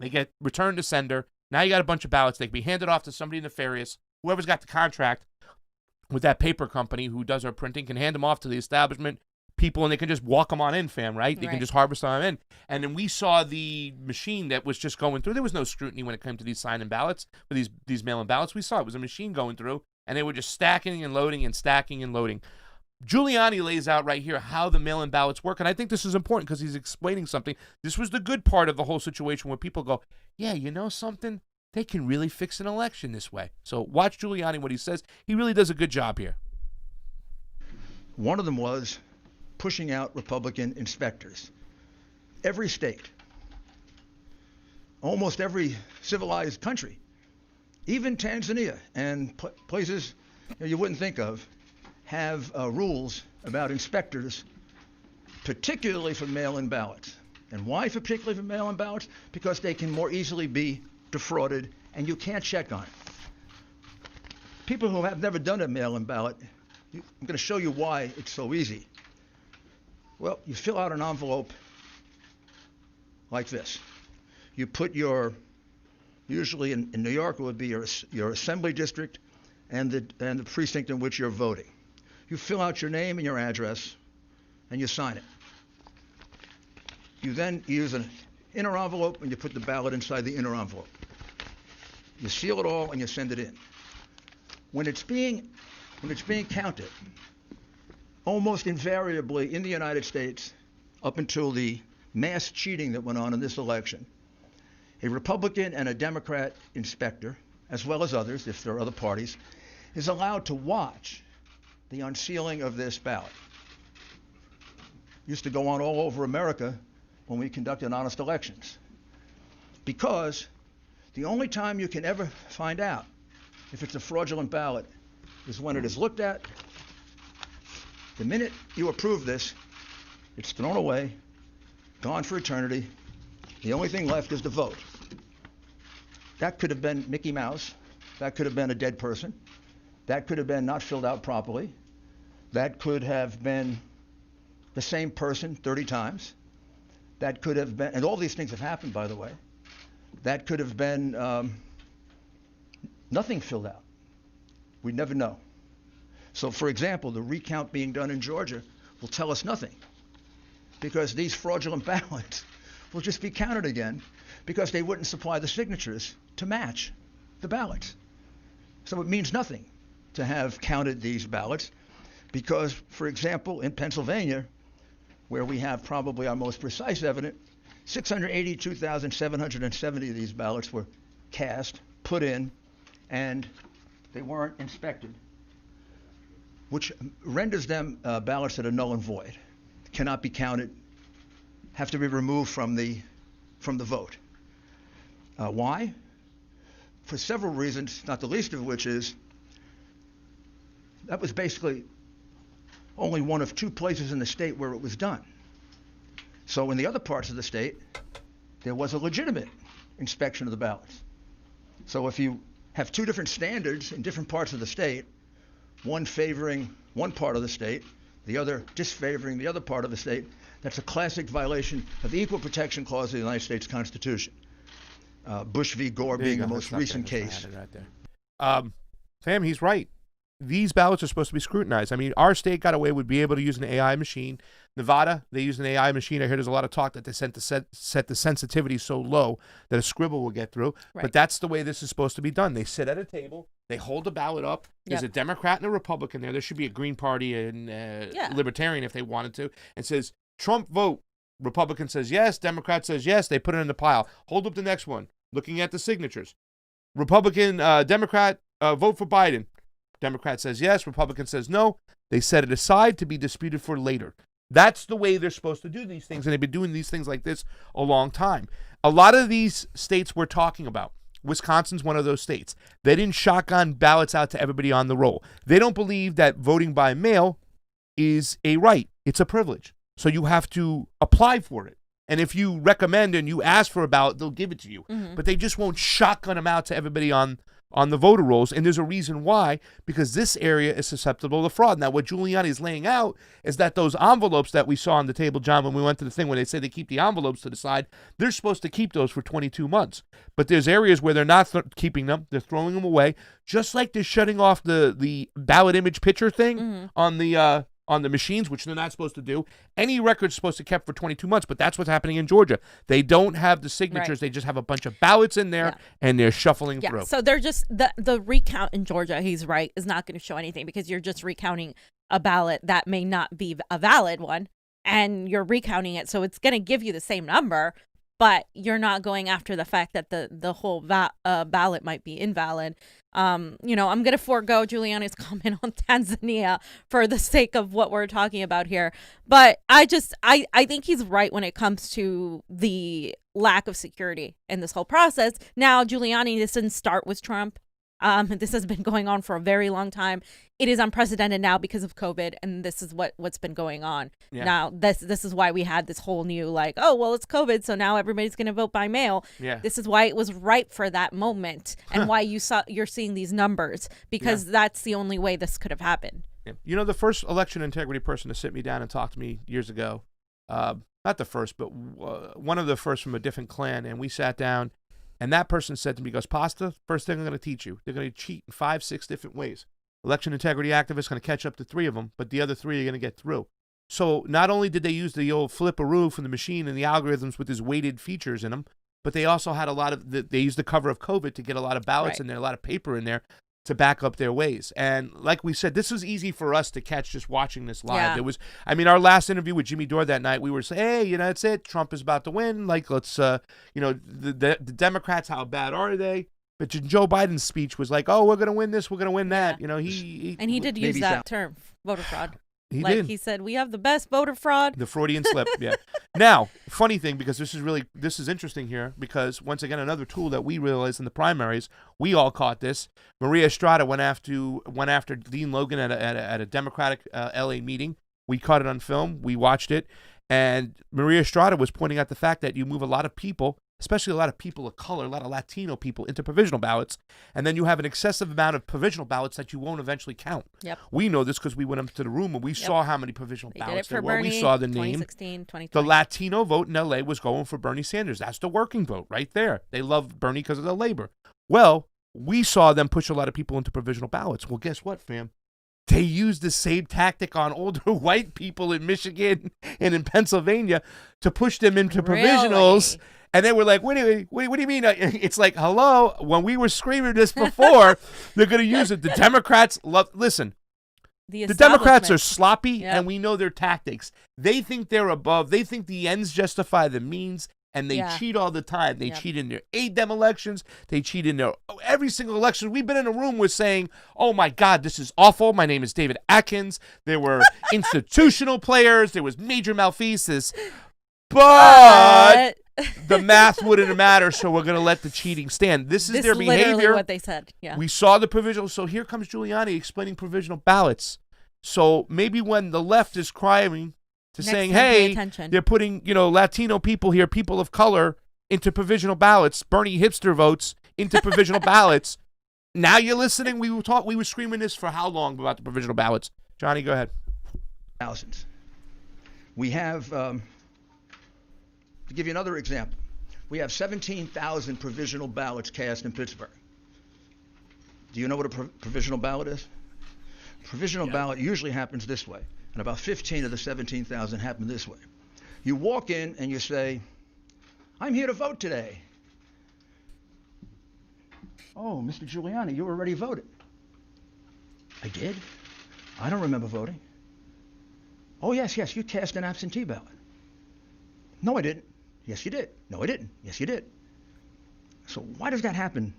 They get returned to sender. Now you got a bunch of ballots. They can be handed off to somebody nefarious. Whoever's got the contract with that paper company who does our printing can hand them off to the establishment people, and they can just walk them on in, fam, right? They can just harvest them in. And then we saw the machine that was just going through. There was no scrutiny when it came to these sign-in ballots, for these mail-in ballots. We saw it was a machine going through, and they were just stacking and loading and stacking and loading. Giuliani lays out right here how the mail-in ballots work, and I think this is important because he's explaining something. This was the good part of the whole situation where people go, yeah, you know something? They can really fix an election this way. So watch Giuliani, what he says. He really does a good job here. One of them was pushing out Republican inspectors. Every state, almost every civilized country, even Tanzania and places you wouldn't think of, have rules about inspectors, particularly for mail-in ballots. And why particularly for mail-in ballots? Because they can more easily be defrauded, and you can't check on it. People who have never done a mail-in ballot, I'm going to show you why it's so easy. Well, you fill out an envelope like this. You put usually in New York it would be your assembly district and the precinct in which you're voting. You fill out your name and your address, and you sign it. You then use an inner envelope, and you put the ballot inside the inner envelope. You seal it all, and you send it in. When it's being counted, almost invariably in the United States, up until the mass cheating that went on in this election, a Republican and a Democrat inspector, as well as others, if there are other parties, is allowed to watch the unsealing of this ballot. Used to go on all over America when we conducted honest elections. Because the only time you can ever find out if it's a fraudulent ballot is when it is looked at. The minute you approve this, it's thrown away, gone for eternity. The only thing left is the vote. That could have been Mickey Mouse. That could have been a dead person. That could have been not filled out properly. That could have been the same person 30 times. That could have been, and all these things have happened, by the way. That could have been nothing filled out. We'd never know. So, for example, the recount being done in Georgia will tell us nothing, because these fraudulent ballots will just be counted again because they wouldn't supply the signatures to match the ballots. So it means nothing to have counted these ballots because, for example, in Pennsylvania, where we have probably our most precise evidence, 682,770 of these ballots were cast, put in, and they weren't inspected, which renders them ballots that are null and void, cannot be counted, have to be removed from the vote. Why? For several reasons, not the least of which is that was basically only one of 2 places in the state where it was done. So in the other parts of the state, there was a legitimate inspection of the ballots. So if you have 2 different standards in different parts of the state, one favoring one part of the state, the other disfavoring the other part of the state. That's a classic violation of the Equal Protection Clause of the United States Constitution. Bush v. Gore being the most recent case. Right there. Fam, he's right. These ballots are supposed to be scrutinized. I mean, our state got away with being able to use an AI machine. Nevada, they use an AI machine. I heard there's a lot of talk that they set the sensitivity so low that a scribble will get through. Right. But that's the way this is supposed to be done. They sit at a table. They hold the ballot up. There's a Democrat and a Republican there. There should be a Green Party and Libertarian if they wanted to. And says, Trump vote. Republican says yes. Democrat says yes. They put it in the pile. Hold up the next one. Looking at the signatures. Republican, Democrat, vote for Biden. Democrat says yes. Republican says no. They set it aside to be disputed for later. That's the way they're supposed to do these things, and they've been doing these things like this a long time. A lot of these states we're talking about, Wisconsin's one of those states. They didn't shotgun ballots out to everybody on the roll. They don't believe that voting by mail is a right. It's a privilege. So you have to apply for it. And if you recommend and you ask for a ballot, they'll give it to you. Mm-hmm. But they just won't shotgun them out to everybody on the voter rolls. And there's a reason why, because this area is susceptible to fraud. Now, what Giuliani is laying out is that those envelopes that we saw on the table, John, when we went to the thing where they say they keep the envelopes to the side, they're supposed to keep those for 22 months. But there's areas where they're not keeping them. They're throwing them away, just like they're shutting off the ballot image picture thing on the machines, which they're not supposed to do. Any record's supposed to be kept for 22 months, but that's what's happening in Georgia. They don't have the signatures. Right. They just have a bunch of ballots in there, and they're shuffling through. So they're just, the recount in Georgia, he's right, is not going to show anything because you're just recounting a ballot that may not be a valid one, and you're recounting it, so it's going to give you the same number, but you're not going after the fact that the whole ballot might be invalid. I'm going to forego Giuliani's comment on Tanzania for the sake of what we're talking about here. But I think he's right when it comes to the lack of security in this whole process. Now, Giuliani, this didn't start with Trump. This has been going on for a very long time. It is unprecedented now because of COVID, and this is what's been going on. Yeah. Now, this is why we had this whole new it's COVID, so now everybody's going to vote by mail. Yeah. This is why it was ripe for that moment, and why you're seeing these numbers, because that's the only way this could have happened. Yeah. The first election integrity person to sit me down and talk to me years ago, not the first, but one of the first from a different clan, and we sat down. And that person said to me, goes, Pasta, first thing I'm going to teach you, they're going to cheat in 5-6 different ways. Election integrity activists going to catch up to 3 of them, but the other 3 are going to get through. So not only did they use the old flipperoo from the machine and the algorithms with his weighted features in them, but they also had a lot of, they used the cover of COVID to get a lot of ballots in there, a lot of paper in there to back up their ways. And like we said, this was easy for us to catch just watching this live. Yeah. It was, our last interview with Jimmy Dore that night, we were saying, hey, that's it. Trump is about to win. Like, let's, the Democrats, how bad are they? But Joe Biden's speech was like, oh, we're going to win this. We're going to win that. He did use that term, voter fraud. He did. He said, we have the best voter fraud. The Freudian slip, yeah. Now, funny thing, because this is interesting here, because once again, another tool that we realized in the primaries, we all caught this. Maria Estrada went after Dean Logan at a Democratic LA meeting. We caught it on film. We watched it. And Maria Estrada was pointing out the fact that you move a lot of people, especially a lot of people of color, a lot of Latino people, into provisional ballots, and then you have an excessive amount of provisional ballots that you won't eventually count. Yep. We know this because we went up to the room and we saw how many provisional ballots there were. Bernie, we saw the name. 2016, 2020. The Latino vote in LA was going for Bernie Sanders. That's the working vote right there. They love Bernie because of the labor. Well, we saw them push a lot of people into provisional ballots. Well, guess what, fam? They used the same tactic on older white people in Michigan and in Pennsylvania to push them into provisionals. Really? And they were like, what do you mean? It's like, hello, when we were screaming this before, they're going to use it. The Democrats listen, the Democrats are sloppy, and we know their tactics. They think they're above. They think the ends justify the means, and they cheat all the time. They cheat in their ADEM elections. They cheat in their every single election. We've been in a room with saying, oh, my God, this is awful. My name is David Atkins. There were institutional players. There was major malfeasance. But the math wouldn't matter, so we're going to let the cheating stand. This is their behavior. Literally what they said. Yeah. We saw the provisional. So here comes Giuliani explaining provisional ballots. So maybe when the left is crying to saying, hey, they're putting, Latino people here, people of color, into provisional ballots, Bernie hipster votes into provisional ballots, Now you're listening. We were screaming this for how long about the provisional ballots? Johnny, go ahead. Thousands. We have, to give you another example, we have 17,000 provisional ballots cast in Pittsburgh. Do you know what a provisional ballot is? Provisional ballot usually happens this way, and about 15 of the 17,000 happen this way. You walk in and you say, I'm here to vote today. Oh, Mr. Giuliani, you already voted. I did? I don't remember voting. Oh, yes, you cast an absentee ballot. No, I didn't. Yes, you did. No, I didn't. Yes, you did. So why does that happen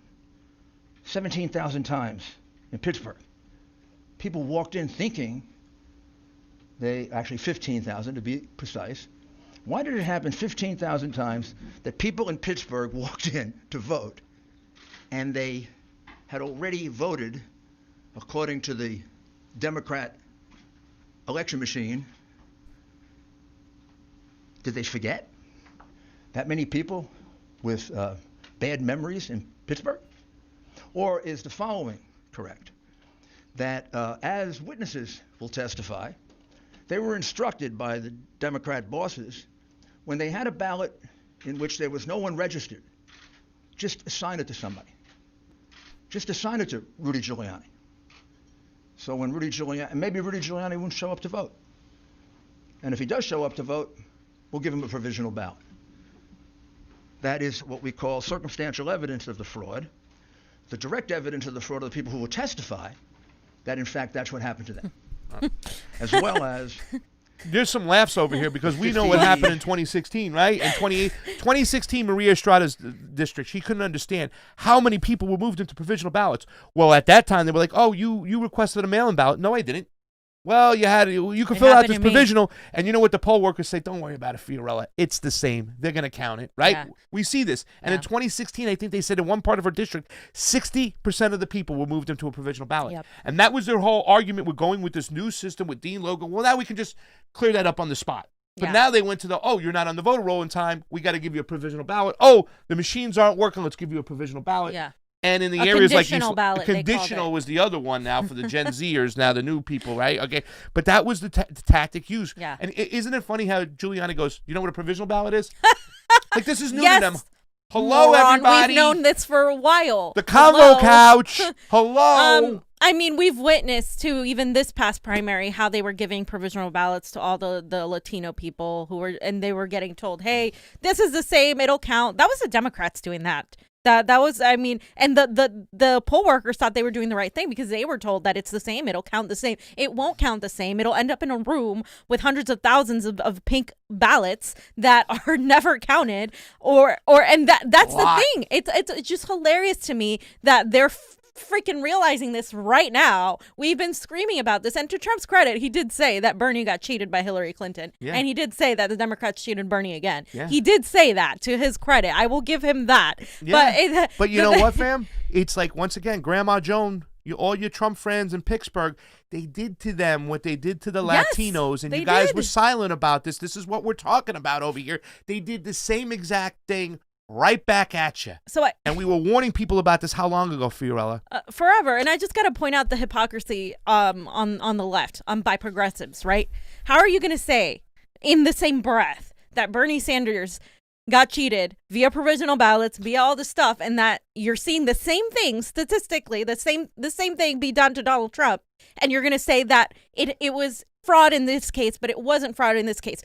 17,000 times in Pittsburgh? People walked in thinking actually 15,000 to be precise. Why did it happen 15,000 times that people in Pittsburgh walked in to vote and they had already voted according to the Democrat election machine? Did they forget? That many people with bad memories in Pittsburgh? Or is the following correct? That as witnesses will testify, they were instructed by the Democrat bosses when they had a ballot in which there was no one registered, just assign it to somebody. Just assign it to Rudy Giuliani. So when maybe Rudy Giuliani won't show up to vote. And if he does show up to vote, we'll give him a provisional ballot. That is what we call circumstantial evidence of the fraud. The direct evidence of the fraud are the people who will testify that, in fact, that's what happened to them. As well as... There's some laughs over here because we know what happened in 2016, right? In 2016, Maria Estrada's district, she couldn't understand how many people were moved into provisional ballots. Well, at that time, they were like, oh, you requested a mail-in ballot. No, I didn't. Well, you could fill out this provisional, and you know what the poll workers say? Don't worry about it, Fiorella. It's the same. They're going to count it, right? Yeah. We see this. And in 2016, I think they said in one part of her district, 60% of the people were moved into a provisional ballot. Yep. And that was their whole argument with going with this new system with Dean Logan. Well, now we can just clear that up on the spot. But now they went to you're not on the voter roll in time. We got to give you a provisional ballot. Oh, the machines aren't working. Let's give you a provisional ballot. Yeah. And in the areas like ballot, conditional was the other one now for the Gen Zers, now the new people, right? Okay, but that was the tactic used. Yeah. And isn't it funny how Giuliani goes, you know what a provisional ballot is? Like, this is new to them. Hello, everybody. We've known this for a while. The Convo Couch. Hello. I mean, we've witnessed, too, even this past primary, how they were giving provisional ballots to all the Latino people and they were getting told, hey, this is the same, it'll count. That was the Democrats doing that. That was, I mean, and the poll workers thought they were doing the right thing because they were told that it's the same. It'll count the same. It won't count the same. It'll end up in a room with hundreds of thousands of pink ballots that are never counted. And that's the thing. It's just hilarious to me that they're freaking realizing this right now. We've been screaming about this, and to Trump's credit, he did say that Bernie got cheated by Hillary Clinton, and he did say that the Democrats cheated Bernie again. He did say that, to his credit. I will give him that. But you know what, fam? It's like, once again, Grandma Joan, all your Trump friends in Pittsburgh, they did to them what they did to the Latinos, and you guys were silent about this. This is what we're talking about over here. They did the same exact thing right back at you. And we were warning people about this how long ago, Fiorella? Forever. And I just got to point out the hypocrisy on the left, by progressives, right? How are you going to say in the same breath that Bernie Sanders got cheated via provisional ballots, via all this stuff, and that you're seeing the same thing statistically, the same thing be done to Donald Trump, and you're going to say that it was fraud in this case, but it wasn't fraud in this case?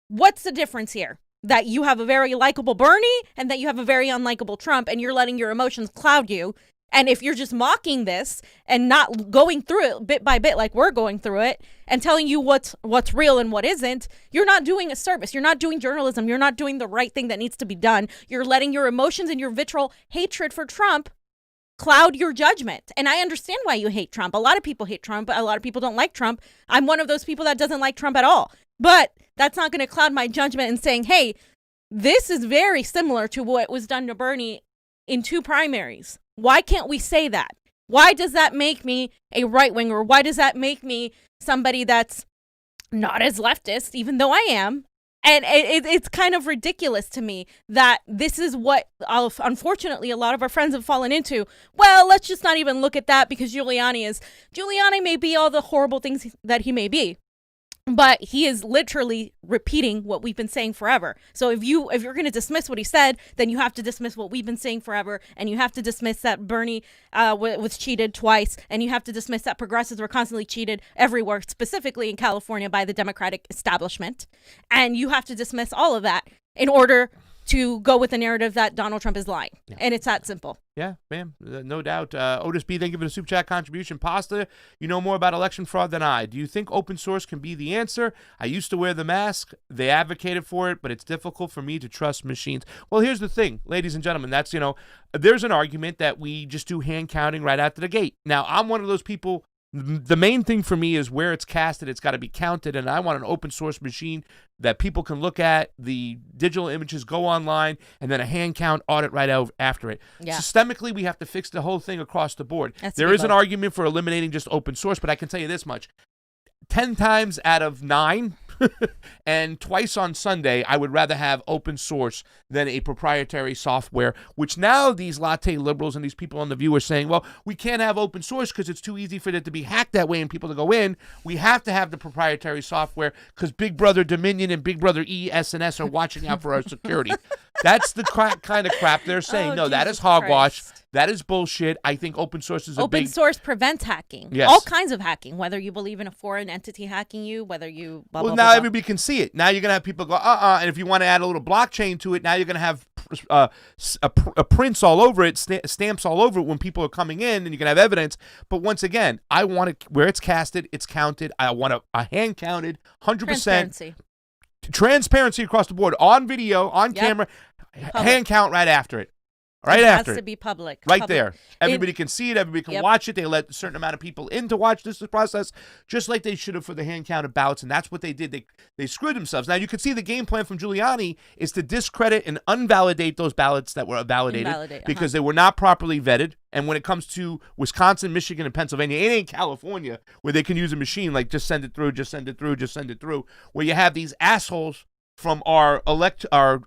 What's the difference here? That you have a very likable Bernie and that you have a very unlikable Trump, and you're letting your emotions cloud you. And if you're just mocking this and not going through it bit by bit like we're going through it and telling you what's real and what isn't, you're not doing a service. You're not doing journalism. You're not doing the right thing that needs to be done. You're letting your emotions and your vitriol hatred for Trump cloud your judgment. And I understand why you hate Trump. A lot of people hate Trump, but a lot of people don't like Trump. I'm one of those people that doesn't like Trump at all. But that's not going to cloud my judgment in saying, hey, this is very similar to what was done to Bernie in 2 primaries. Why can't we say that? Why does that make me a right-winger? Why does that make me somebody that's not as leftist, even though I am, And it's kind of ridiculous to me that this is what, unfortunately, a lot of our friends have fallen into. Well, let's just not even look at that because Giuliani may be all the horrible things that he may be. But he is literally repeating what we've been saying forever. So if you're going to dismiss what he said, then you have to dismiss what we've been saying forever, and you have to dismiss that Bernie was cheated twice, and you have to dismiss that progressives were constantly cheated everywhere, specifically in California by the Democratic establishment, and you have to dismiss all of that in order to go with the narrative that Donald Trump is lying. Yeah. And it's that simple. Yeah, ma'am. No doubt. Otis B, thank you for the super chat contribution. Pasta, you know more about election fraud than I. Do you think open source can be the answer? I used to wear the mask. They advocated for it, but it's difficult for me to trust machines. Well, here's the thing, ladies and gentlemen. That's, there's an argument that we just do hand counting right out the gate. Now, I'm one of those people. The main thing for me is where it's casted, it's got to be counted, and I want an open source machine that people can look at, the digital images, go online, and then a hand count audit right out after it. Yeah. Systemically, we have to fix the whole thing across the board. There is an argument for eliminating just open source, but I can tell you this much. 10 times out of 9 and twice on Sunday, I would rather have open source than a proprietary software, which now these latte liberals and these people on The View are saying, well, we can't have open source because it's too easy for it to be hacked that way and people to go in. We have to have the proprietary software because Big Brother Dominion and Big Brother ES&S are watching out for our security. That's the kind of crap they're saying. No, that is hogwash. Christ. That is bullshit. I think open source is open source prevents hacking. Yes. All kinds of hacking, whether you believe in a foreign entity hacking you, whether you blah, well, blah, now blah, everybody can see it. Now you're going to have people go, and if you want to add a little blockchain to it, now you're going to have prints all over it, stamps all over it when people are coming in, and you can have evidence. But once again, I want it where it's casted, it's counted. I want a hand counted, 100%. Transparency across the board, on video, on camera, hand count right after it. Right after it has to be public. Right there. Everybody can see it. Everybody can watch it. They let a certain amount of people in to watch this process, just like they should have for the hand counted ballots, and that's what they did. They screwed themselves. Now, you can see the game plan from Giuliani is to discredit and unvalidate those ballots that were validated because they were not properly vetted. And when it comes to Wisconsin, Michigan, and Pennsylvania, it ain't California where they can use a machine like just send it through, just send it through, just send it through, where you have these assholes from our registrar,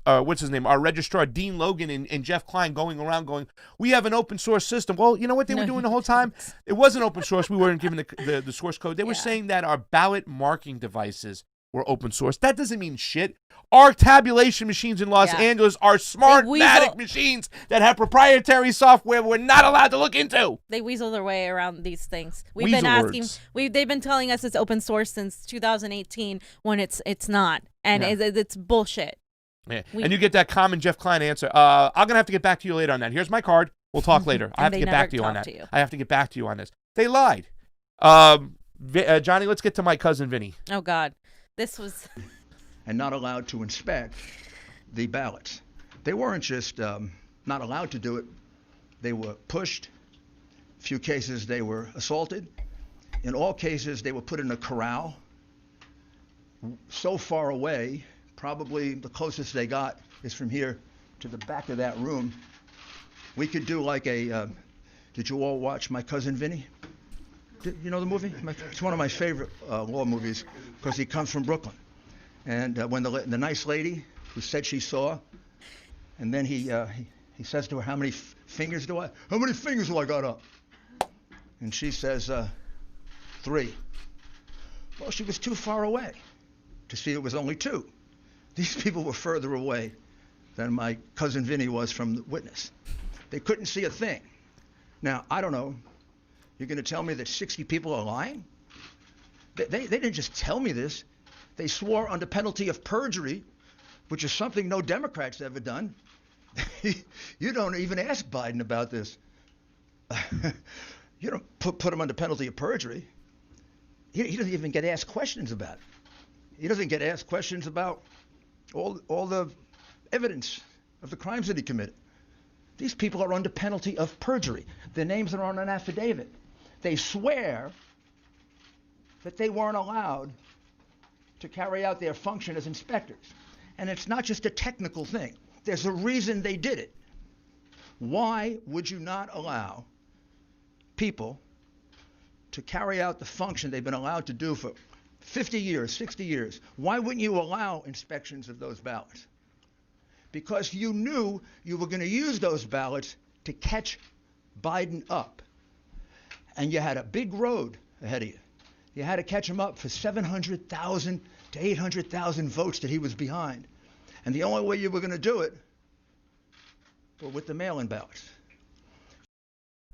Dean Logan and Jeff Klein going around going, we have an open source system. Well, you know what they were doing the whole time? It wasn't open source. We weren't given the source code. They were saying that our ballot marking devices were open source. That doesn't mean shit. Our tabulation machines in Los Angeles are smartmatic machines that have proprietary software we're not allowed to look into. They weasel their way around these things. They've been telling us it's open source since 2018 when it's not. And it's bullshit. Yeah. And you get that common Jeff Klein answer. I'm going to have to get back to you later on that. Here's my card. We'll talk later. I have to get back to you on that. I have to get back to you on this. They lied. Johnny, let's get to my cousin Vinny. Oh, God. This was... and not allowed to inspect the ballots. They weren't just not allowed to do it. They were pushed. A few cases they were assaulted. In all cases, they were put in a corral so far away, probably the closest they got is from here to the back of that room. We could do like a, did you all watch My Cousin Vinny? You know the movie? It's one of my favorite law movies because he comes from Brooklyn. And when the nice lady who said she saw, and then he says to her, how many fingers do I got up? And she says, 3. Well, she was too far away to see it was only 2. These people were further away than my cousin Vinny was from the witness. They couldn't see a thing. Now, I don't know. You're going to tell me that 60 people are lying? They didn't just tell me this. They swore under penalty of perjury, which is something no Democrat's ever done. You don't even ask Biden about this. You don't put him under penalty of perjury. He doesn't even get asked questions about it. He doesn't get asked questions about all the evidence of the crimes that he committed. These people are under penalty of perjury. Their names are on an affidavit. They swear that they weren't allowed to carry out their function as inspectors. And it's not just a technical thing. There's a reason they did it. Why would you not allow people to carry out the function they've been allowed to do for 50 years, 60 years. Why wouldn't you allow inspections of those ballots? Because you knew you were going to use those ballots to catch Biden up. And you had a big road ahead of you. You had to catch him up for 700,000 to 800,000 votes that he was behind. And the only way you were going to do it was with the mail-in ballots.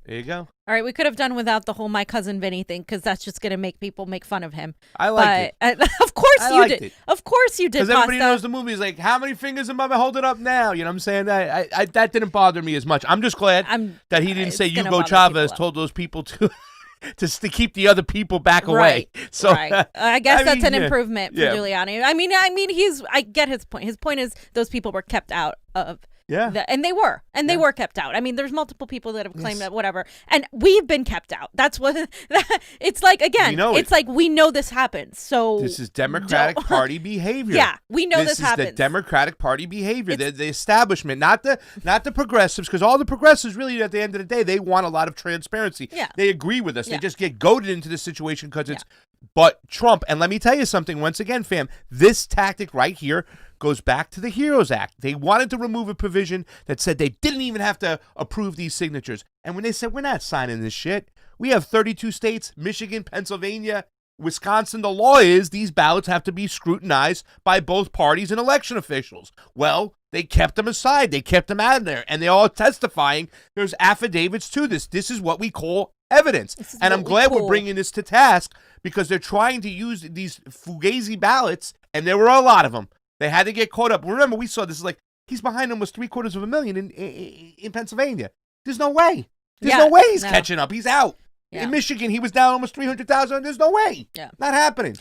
There you go. All right, we could have done without the whole my cousin Vinny thing because that's just going to make people make fun of him. I liked it. Of course you did. It. Of course you did. Because everybody knows the movie is like, how many fingers am I holding up now? You know what I'm saying? I that didn't bother me as much. I'm just glad that he didn't say Hugo Chavez told those people to to keep the other people back away. So I guess that's an improvement for Giuliani. I mean, I get his point. His point is those people were kept out of. Yeah. And they were. And they were kept out. I mean, there's multiple people that have claimed that, whatever. And we've been kept out. That's what, it's like, again, it's like we know this happens. So. This is Democratic Party behavior. Yeah, we know this happens. This is the Democratic Party behavior. The establishment, not the progressives, because all the progressives really, at the end of the day, they want a lot of transparency. Yeah. They agree with us. They just get goaded into this situation because it's but Trump. And let me tell you something once again, fam. This tactic right here goes back to the HEROES Act. They wanted to remove a provision that said they didn't even have to approve these signatures. And when they said, we're not signing this shit, we have 32 states, Michigan, Pennsylvania, Wisconsin. The law is these ballots have to be scrutinized by both parties and election officials. Well, they kept them aside. They kept them out of there. And they're all testifying. There's affidavits to this. This is what we call evidence. And I'm glad we're bringing this to task because they're trying to use these fugazi ballots, and there were a lot of them. They had to get caught up. Remember, we saw this like he's behind almost 750,000 in Pennsylvania. There's no way. There's no way he's catching up. He's out. Yeah. In Michigan, he was down almost 300,000. There's no way. Yeah. Not happening.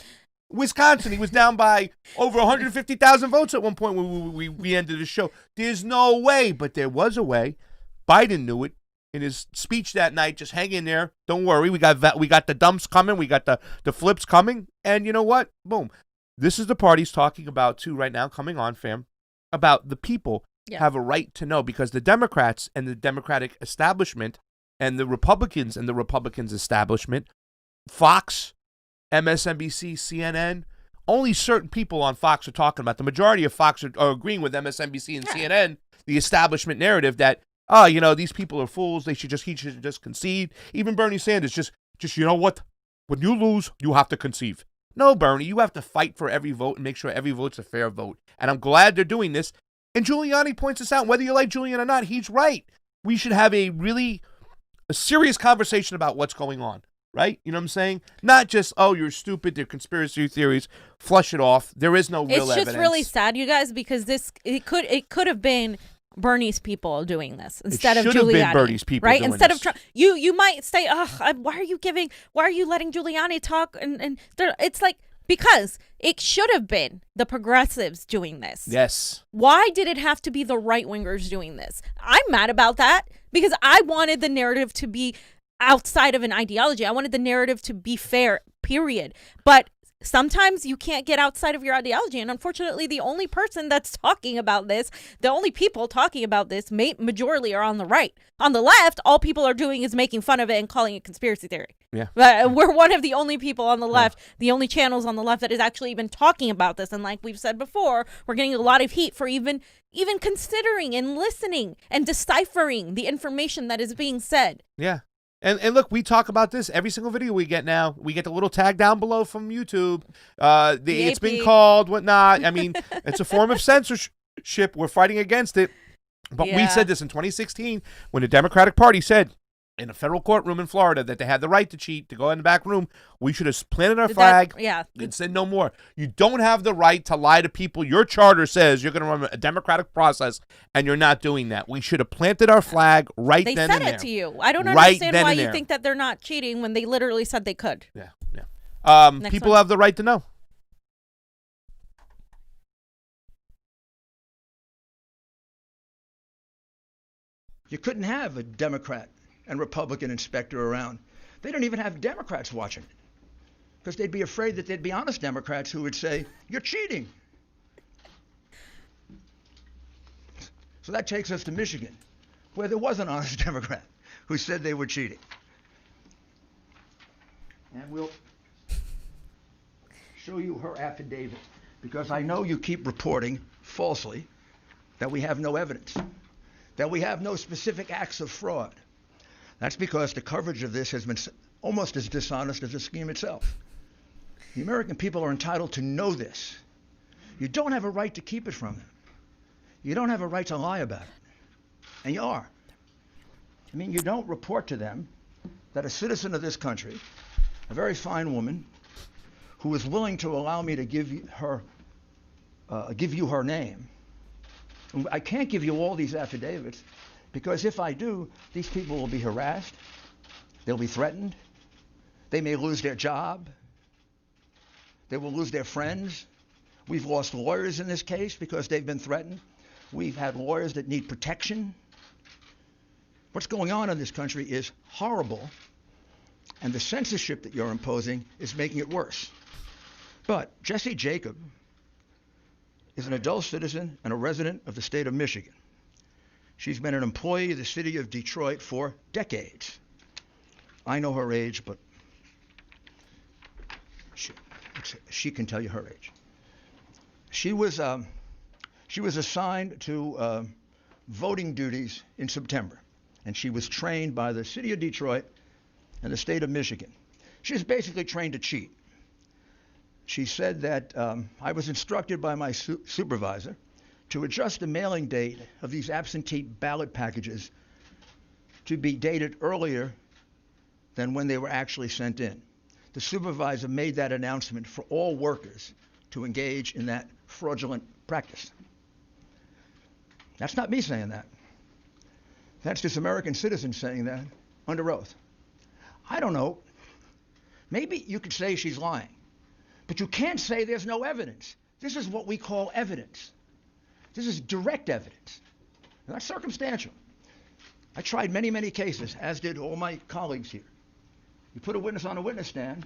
Wisconsin, he was down by over 150,000 votes at one point when we ended the show. There's no way, but there was a way. Biden knew it in his speech that night. Just hang in there. Don't worry. We got the dumps coming. We got the flips coming. And you know what? Boom. This is the party's talking about, too, right now, coming on, fam, about the people have a right to know because the Democrats and the Democratic establishment and the Republicans and the Republicans establishment, Fox, MSNBC, CNN, only certain people on Fox are talking about. The majority of Fox are agreeing with MSNBC and CNN, the establishment narrative that, these people are fools. He should just concede. Even Bernie Sanders, just you know what? When you lose, you have to concede. No, Bernie, you have to fight for every vote and make sure every vote's a fair vote. And I'm glad they're doing this. And Giuliani points this out. Whether you like Giuliani or not, he's right. We should have a serious conversation about what's going on, right? You know what I'm saying? Not just, you're stupid, they're conspiracy theories, flush it off. There is no real evidence. It's just really sad, you guys, because it could have been Bernie's people doing this instead of Giuliani. It should have been Bernie's people right? doing Instead this. of Trump. You might say, why are you letting Giuliani talk? And it's like, because it should have been the progressives doing this. Yes. Why did it have to be the right-wingers doing this? I'm mad about that because I wanted the narrative to be outside of an ideology. I wanted the narrative to be fair, period. But sometimes you can't get outside of your ideology. And unfortunately, the only person that's talking about this, the only people talking about this, majorly are on the right. On the left, all people are doing is making fun of it and calling it conspiracy theory. Yeah. But we're one of the only people on the left, the only channels on the left that is actually even talking about this. And like we've said before, we're getting a lot of heat for even considering and listening and deciphering the information that is being said. Yeah. And look, we talk about this every single video we get now. We get the little tag down below from YouTube. It's been called, whatnot. I mean, it's a form of censorship. We're fighting against it. But we said this in 2016 when the Democratic Party said in a federal courtroom in Florida that they had the right to cheat, to go in the back room. We should have planted our flag and said no more. You don't have the right to lie to people. Your charter says you're going to run a democratic process, and you're not doing that. We should have planted our flag right then and there. They said it to you. I don't understand why you think that they're not cheating when they literally said they could. Yeah. People have the right to know. You couldn't have a Democrat and Republican inspector around. They don't even have Democrats watching it because they'd be afraid that there'd be honest Democrats who would say, you're cheating. So that takes us to Michigan, where there was an honest Democrat who said they were cheating. And we'll show you her affidavit, because I know you keep reporting falsely that we have no evidence, that we have no specific acts of fraud. That's because the coverage of this has been almost as dishonest as the scheme itself. The American people are entitled to know this. You don't have a right to keep it from them. You don't have a right to lie about it. And you are. I mean, you don't report to them that a citizen of this country, a very fine woman, who is willing to allow me to give you her name. I can't give you all these affidavits, because if I do, these people will be harassed, they'll be threatened, they may lose their job, they will lose their friends. We've lost lawyers in this case because they've been threatened. We've had lawyers that need protection. What's going on in this country is horrible, and the censorship that you're imposing is making it worse. But Jessie Jacob is an adult citizen and a resident of the state of Michigan. She's been an employee of the city of Detroit for decades. I know her age, but she can tell you her age. She was assigned to voting duties in September, and she was trained by the city of Detroit and the state of Michigan. She was basically trained to cheat. She said that I was instructed by my supervisor to adjust the mailing date of these absentee ballot packages to be dated earlier than when they were actually sent in. The supervisor made that announcement for all workers to engage in that fraudulent practice. That's not me saying that. That's this American citizen saying that under oath. I don't know. Maybe you could say she's lying, but you can't say there's no evidence. This is what we call evidence. This is direct evidence. Not circumstantial. I tried many, many cases, as did all my colleagues here. You put a witness on a witness stand,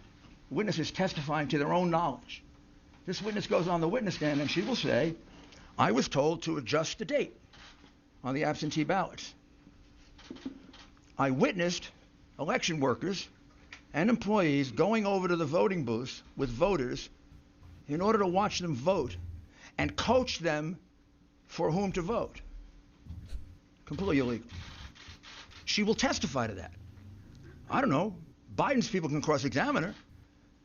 the witness is testifying to their own knowledge. This witness goes on the witness stand and she will say, I was told to adjust the date on the absentee ballots. I witnessed election workers and employees going over to the voting booths with voters in order to watch them vote and coach them for whom to vote. Completely illegal. She will testify to that. I don't know. Biden's people can cross-examine her,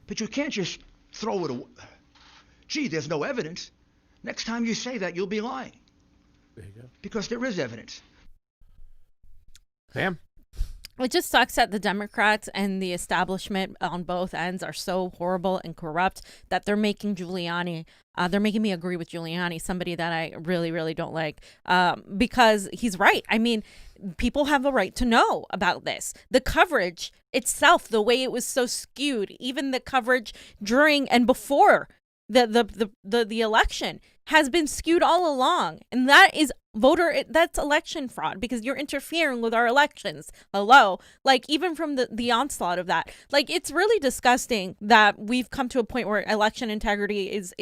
but you can't just throw it away. Gee, there's no evidence. Next time you say that, you'll be lying. There you go. Because there is evidence. Pam? It just sucks that the Democrats and the establishment on both ends are so horrible and corrupt that they're making Giuliani, they're making me agree with Giuliani, somebody that I really, really don't like, because he's right. I mean, people have a right to know about this. The coverage itself, the way it was so skewed, even the coverage during and before the election has been skewed all along. And that's election fraud, because you're interfering with our elections. Hello. Like, even from the onslaught of that, like, it's really disgusting that we've come to a point where election integrity is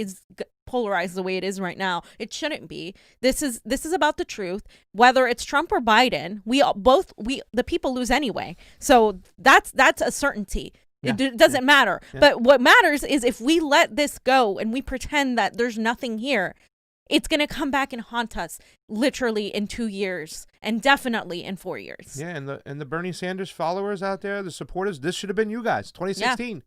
polarized the way it is right now. It shouldn't be. This is about the truth. Whether it's Trump or Biden, the people lose anyway. So that's a certainty. Yeah. It doesn't matter. Yeah. But what matters is if we let this go and we pretend that there's nothing here, it's going to come back and haunt us literally in 2 years and definitely in 4 years. Yeah, and the Bernie Sanders followers out there, the supporters, this should have been you guys, 2016.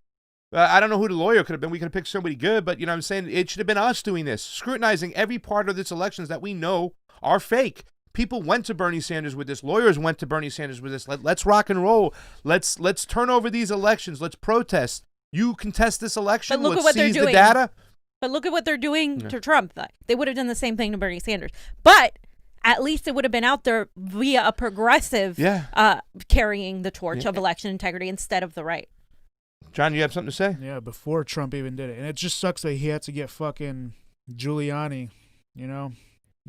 Yeah. I don't know who the lawyer could have been. We could have picked somebody good, but you know what I'm saying? It should have been us doing this, scrutinizing every part of this elections that we know are fake. People went to Bernie Sanders with this. Lawyers went to Bernie Sanders with this. Let's rock and roll. Let's turn over these elections. Let's protest. You contest this election. But look at what they're doing. The data. But look at what they're doing to Trump. They would have done the same thing to Bernie Sanders. But at least it would have been out there via a progressive carrying the torch of election integrity instead of the right. John, you have something to say? Yeah, before Trump even did it. And it just sucks that he had to get fucking Giuliani, you know?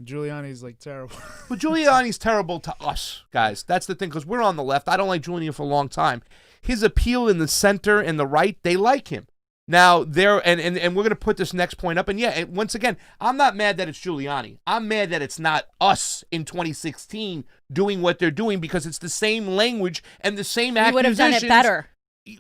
Giuliani's like terrible. Well, Giuliani's terrible to us, guys. That's the thing, because we're on the left. I don't like Giuliani for a long time. His appeal in the center and the right, they like him. Now, and we're going to put this next point up. And once again, I'm not mad that it's Giuliani. I'm mad that it's not us in 2016 doing what they're doing, because it's the same language and the same accusations. We would have done it better.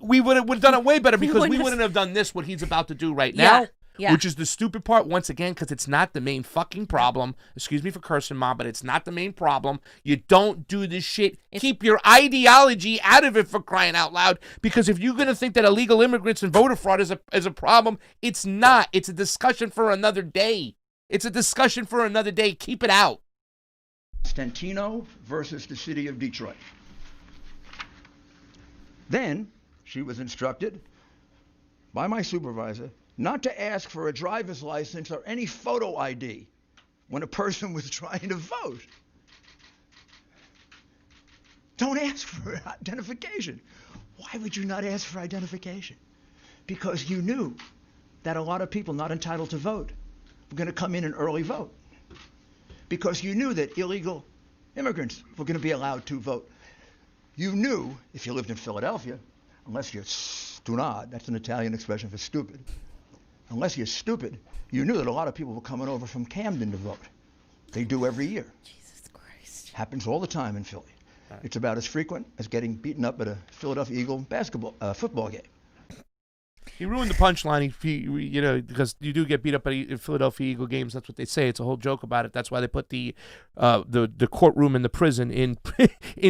we would have done it way better because we wouldn't have done this, what he's about to do right now. Yeah. Which is the stupid part, once again, because it's not the main fucking problem. Excuse me for cursing, Mom, but it's not the main problem. You don't do this shit. Keep your ideology out of it, for crying out loud. Because if you're going to think that illegal immigrants and voter fraud is a problem, it's not. It's a discussion for another day. It's a discussion for another day. Keep it out. Stantino versus the city of Detroit. Then she was instructed by my supervisor not to ask for a driver's license or any photo ID when a person was trying to vote. Don't ask for identification. Why would you not ask for identification? Because you knew that a lot of people not entitled to vote were going to come in and early vote. Because you knew that illegal immigrants were going to be allowed to vote. You knew, if you lived in Philadelphia, unless you're stunad, that's an Italian expression for stupid, unless you're stupid, you knew that a lot of people were coming over from Camden to vote. They do every year. Jesus Christ. Happens all the time in Philly. Right. It's about as frequent as getting beaten up at a Philadelphia Eagle football game. He ruined the punchline. Because you do get beat up at Philadelphia Eagle games. That's what they say. It's a whole joke about it. That's why they put the courtroom in the prison in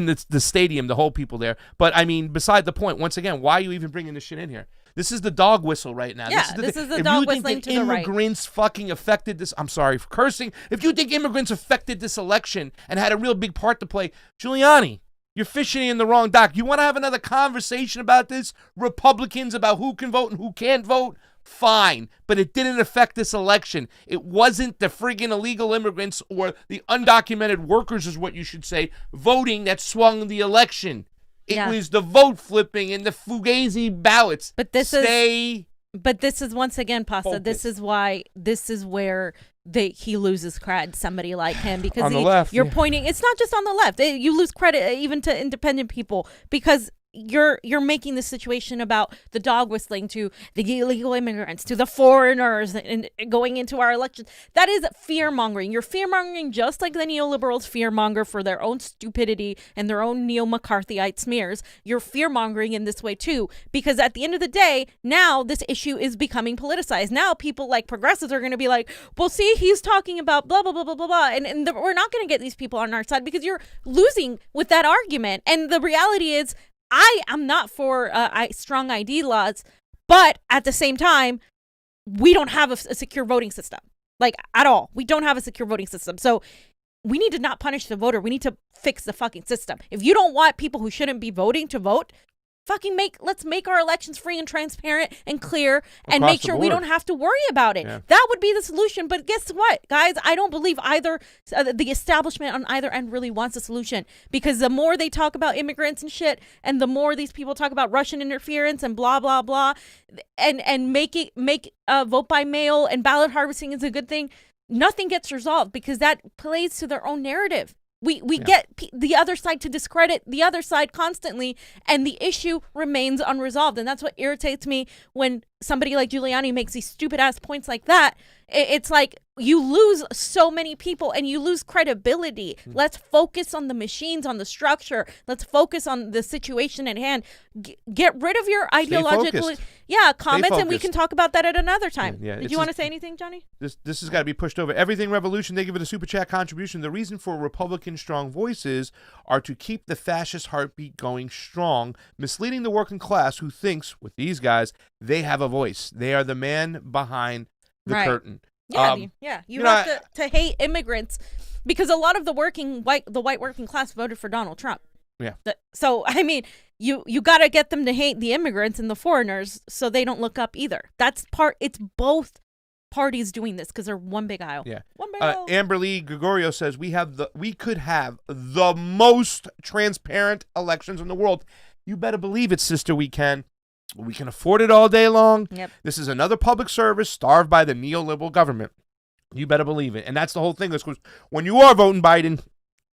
the stadium to hold people there. But I mean, beside the point. Once again, why are you even bringing this shit in here? This is the dog whistle right now. Yeah, this is the dog whistling to the right. If immigrants fucking affected this, I'm sorry for cursing. If you think immigrants affected this election and had a real big part to play, Giuliani, you're fishing in the wrong dock. You want to have another conversation about this? Republicans, about who can vote and who can't vote? Fine. But it didn't affect this election. It wasn't the friggin' illegal immigrants or the undocumented workers, is what you should say, voting that swung the election. It was the vote flipping and the fugazi ballots. But this is once again, Pasta. Focus. This is where he loses credit. Somebody like him, because on the left, you're pointing. It's not just on the left. You lose credit even to independent people, because you're making this situation about the dog whistling to the illegal immigrants, to the foreigners, and going into our elections. That is fear mongering. You're fear mongering just like the neoliberals fear monger for their own stupidity and their own neo-McCarthyite smears. You're fear mongering in this way too, because at the end of the day, now this issue is becoming politicized. Now people like progressives are going to be like, well, see, he's talking about blah blah blah blah blah blah, and we're not going to get these people on our side because you're losing with that argument. And the reality is, I am not for strong ID laws, but at the same time, we don't have a secure voting system, like at all. We don't have a secure voting system. So we need to not punish the voter. We need to fix the fucking system. If you don't want people who shouldn't be voting to vote, let's make our elections free and transparent and clear, and make sure we don't have to worry about it. Yeah. That would be the solution. But guess what, guys? I don't believe either the establishment on either end really wants a solution, because the more they talk about immigrants and shit, and the more these people talk about Russian interference and blah blah blah, and make vote by mail and ballot harvesting is a good thing, nothing gets resolved, because that plays to their own narrative. We get the other side to discredit the other side constantly, and the issue remains unresolved. And that's what irritates me when somebody like Giuliani makes these stupid ass points like that. It's like you lose so many people and you lose credibility. Let's focus on the machines, on the structure. Let's focus on the situation at hand. Get rid of your ideological comments, and we can talk about that at another time. Did you want to say anything, Johnny? This has got to be pushed over. Everything Revolution, they give it a super chat contribution. The reason for Republican strong voices are to keep the fascist heartbeat going strong, misleading the working class who thinks, with these guys, they have a voice. They are the man behind the curtain. Yeah, you have to hate immigrants, because a lot of the white working class voted for Donald Trump. Yeah. So I mean, you got to get them to hate the immigrants and the foreigners so they don't look up either. It's both parties doing this, because they're one big aisle. Yeah. One big aisle. Amber Lee Gregorio says we could have the most transparent elections in the world. You better believe it, sister. We can. We can afford it all day long. Yep. This is another public service starved by the neoliberal government. You better believe it. And that's the whole thing. Because when you are voting Biden,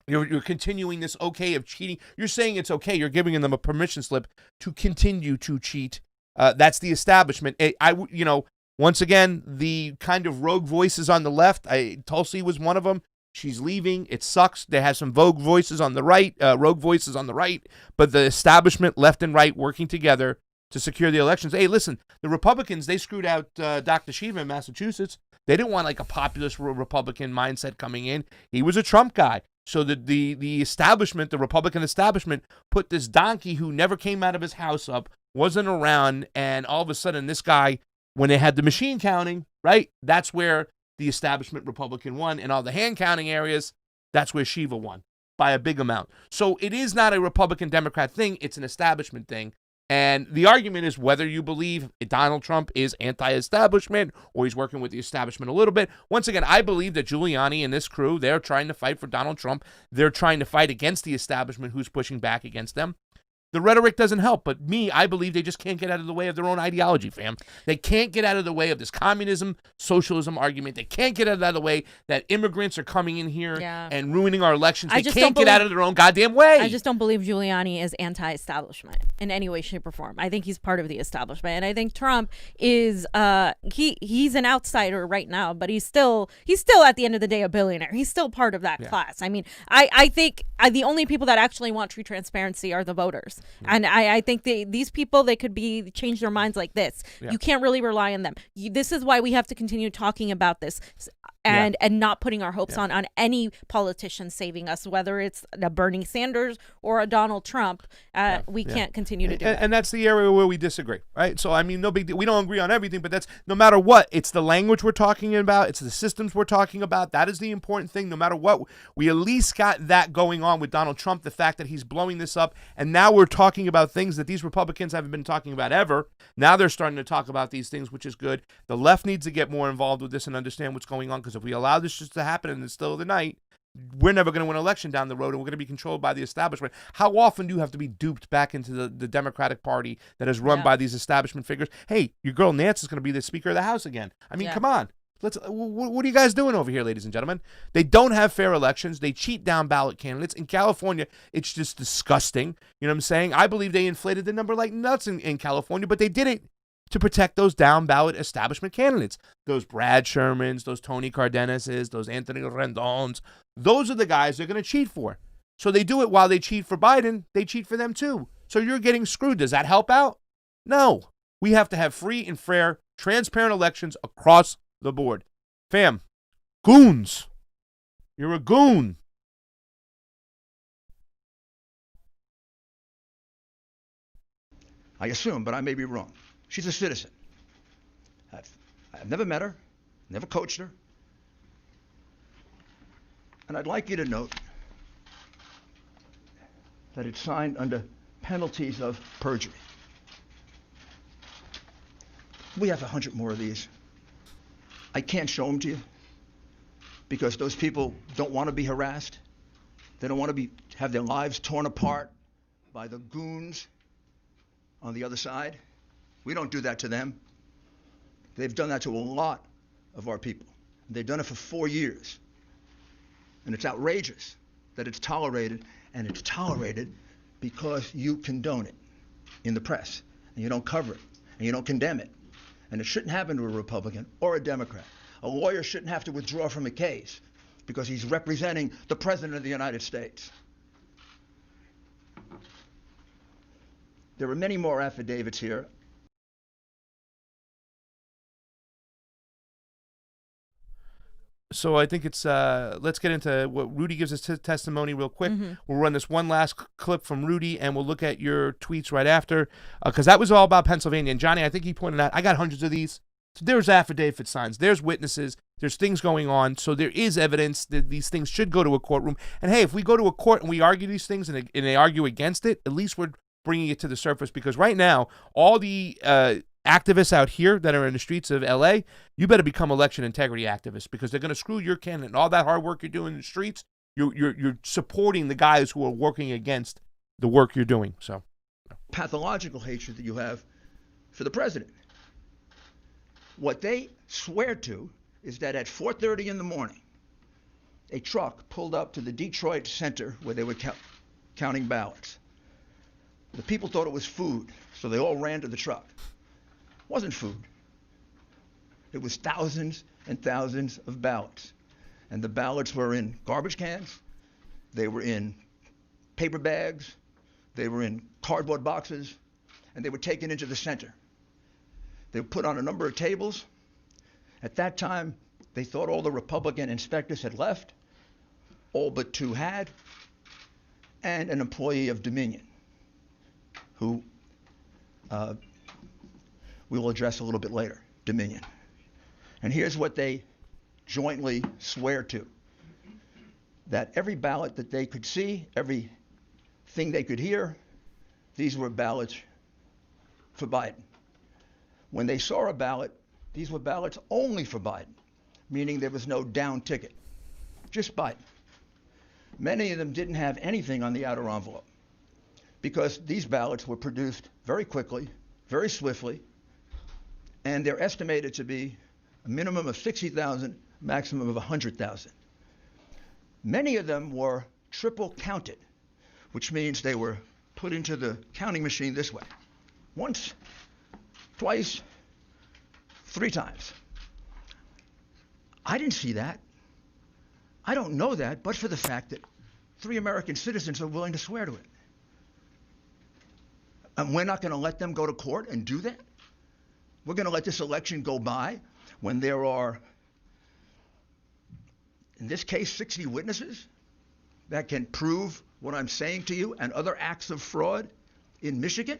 you're continuing this of cheating. You're saying it's okay. You're giving them a permission slip to continue to cheat. That's the establishment. Once again, the kind of rogue voices on the left. Tulsi was one of them. She's leaving. It sucks. They have some rogue voices on the right, but the establishment, left and right, working together, to secure the elections. Hey, listen, the Republicans, they screwed out Dr. Shiva in Massachusetts. They didn't want like a populist Republican mindset coming in. He was a Trump guy. So the establishment, the Republican establishment, put this donkey who never came out of his house up, wasn't around, and all of a sudden this guy, when they had the machine counting, right, that's where the establishment Republican won. In all the hand counting areas, that's where Shiva won by a big amount. So it is not a Republican-Democrat thing. It's an establishment thing. And the argument is whether you believe Donald Trump is anti-establishment or he's working with the establishment a little bit. Once again, I believe that Giuliani and this crew, they're trying to fight for Donald Trump. They're trying to fight against the establishment who's pushing back against them. The rhetoric doesn't help, but I believe they just can't get out of the way of their own ideology, fam. They can't get out of the way of this communism, socialism argument. They can't get out of the way that immigrants are coming in here and ruining our elections. They can't get out of their own goddamn way. I just don't believe Giuliani is anti-establishment in any way, shape, or form. I think he's part of the establishment, and I think Trump is he's an outsider right now, but he's still at the end of the day a billionaire. He's still part of that class. I mean, I think the only people that actually want true transparency are the voters. And I think these people, they could change their minds like this. You can't really rely on them. This is why we have to continue talking about this and not putting our hopes on any politician saving us, whether it's a Bernie Sanders or a Donald Trump. We can't continue to do that. And that's the area where we disagree, right? So, I mean, no big deal. We don't agree on everything, but that's no matter what. It's the language we're talking about. It's the systems we're talking about. That is the important thing. No matter what, we at least got that going on with Donald Trump, the fact that he's blowing this up. And now we're talking about things that these Republicans haven't been talking about ever. Now they're starting to talk about these things, which is good. The left needs to get more involved with this and understand what's going on, because if we allow this just to happen in the still of the night, we're never going to win an election down the road, and we're going to be controlled by the establishment. How often do you have to be duped back into the Democratic Party that is run by these establishment figures? Hey, your girl Nance is going to be the Speaker of the House again. I mean, come on. What are you guys doing over here, ladies and gentlemen? They don't have fair elections. They cheat down ballot candidates. In California, it's just disgusting. You know what I'm saying? I believe they inflated the number like nuts in California, but they did it to protect those down ballot establishment candidates. Those Brad Shermans, those Tony Cardenases, those Anthony Rendons. Those are the guys they're going to cheat for. So they do it while they cheat for Biden. They cheat for them too. So you're getting screwed. Does that help out? No. We have to have free and fair, transparent elections across the board. Fam, goons. You're a goon. I assume, but I may be wrong. She's a citizen. I've never met her, never coached her. And I'd like you to note that it's signed under penalties of perjury. We have 100 more of these. I can't show them to you because those people don't want to be harassed. They don't want to have their lives torn apart by the goons on the other side. We don't do that to them. They've done that to a lot of our people. They've done it for 4 years. And it's outrageous that it's tolerated, and it's tolerated because you condone it in the press, and you don't cover it, and you don't condemn it. And it shouldn't happen to a Republican or a Democrat. A lawyer shouldn't have to withdraw from a case because he's representing the President of the United States. There are many more affidavits here. So I think it's, let's get into what Rudy gives us testimony real quick. Mm-hmm. We'll run this one last clip from Rudy, and we'll look at your tweets right after, because that was all about Pennsylvania. And Johnny, I think he pointed out, I got hundreds of these. So there's affidavit signs, there's witnesses, there's things going on. So there is evidence that these things should go to a courtroom. And hey, if we go to a court and we argue these things and they argue against it, at least we're bringing it to the surface, because right now, all the activists out here that are in the streets of LA, you better become election integrity activists, because they're going to screw your candidate, and all that hard work you're doing in the streets, you're supporting the guys who are working against the work you're doing. So pathological hatred that you have for the president. What they swear to is that at 4:30 in the morning, a truck pulled up to the Detroit center where they were counting ballots. The people thought it was food, so they all ran to the truck. It wasn't food. It was thousands and thousands of ballots. And the ballots were in garbage cans, they were in paper bags, they were in cardboard boxes, and they were taken into the center. They were put on a number of tables. At that time, they thought all the Republican inspectors had left, all but 2 had, and an employee of Dominion, who we will address a little bit later, Dominion. And here's what they jointly swear to, that every ballot that they could see, everything they could hear, these were ballots for Biden. When they saw a ballot, these were ballots only for Biden, meaning there was no down ticket, just Biden. Many of them didn't have anything on the outer envelope because these ballots were produced very quickly, very swiftly, and they're estimated to be a minimum of 60,000, maximum of 100,000. Many of them were triple counted, which means they were put into the counting machine this way. Once, twice, 3 times. I didn't see that. I don't know that, but for the fact that 3 American citizens are willing to swear to it. And we're not going to let them go to court and do that? We're going to let this election go by when there are, in this case, 60 witnesses that can prove what I'm saying to you and other acts of fraud in Michigan?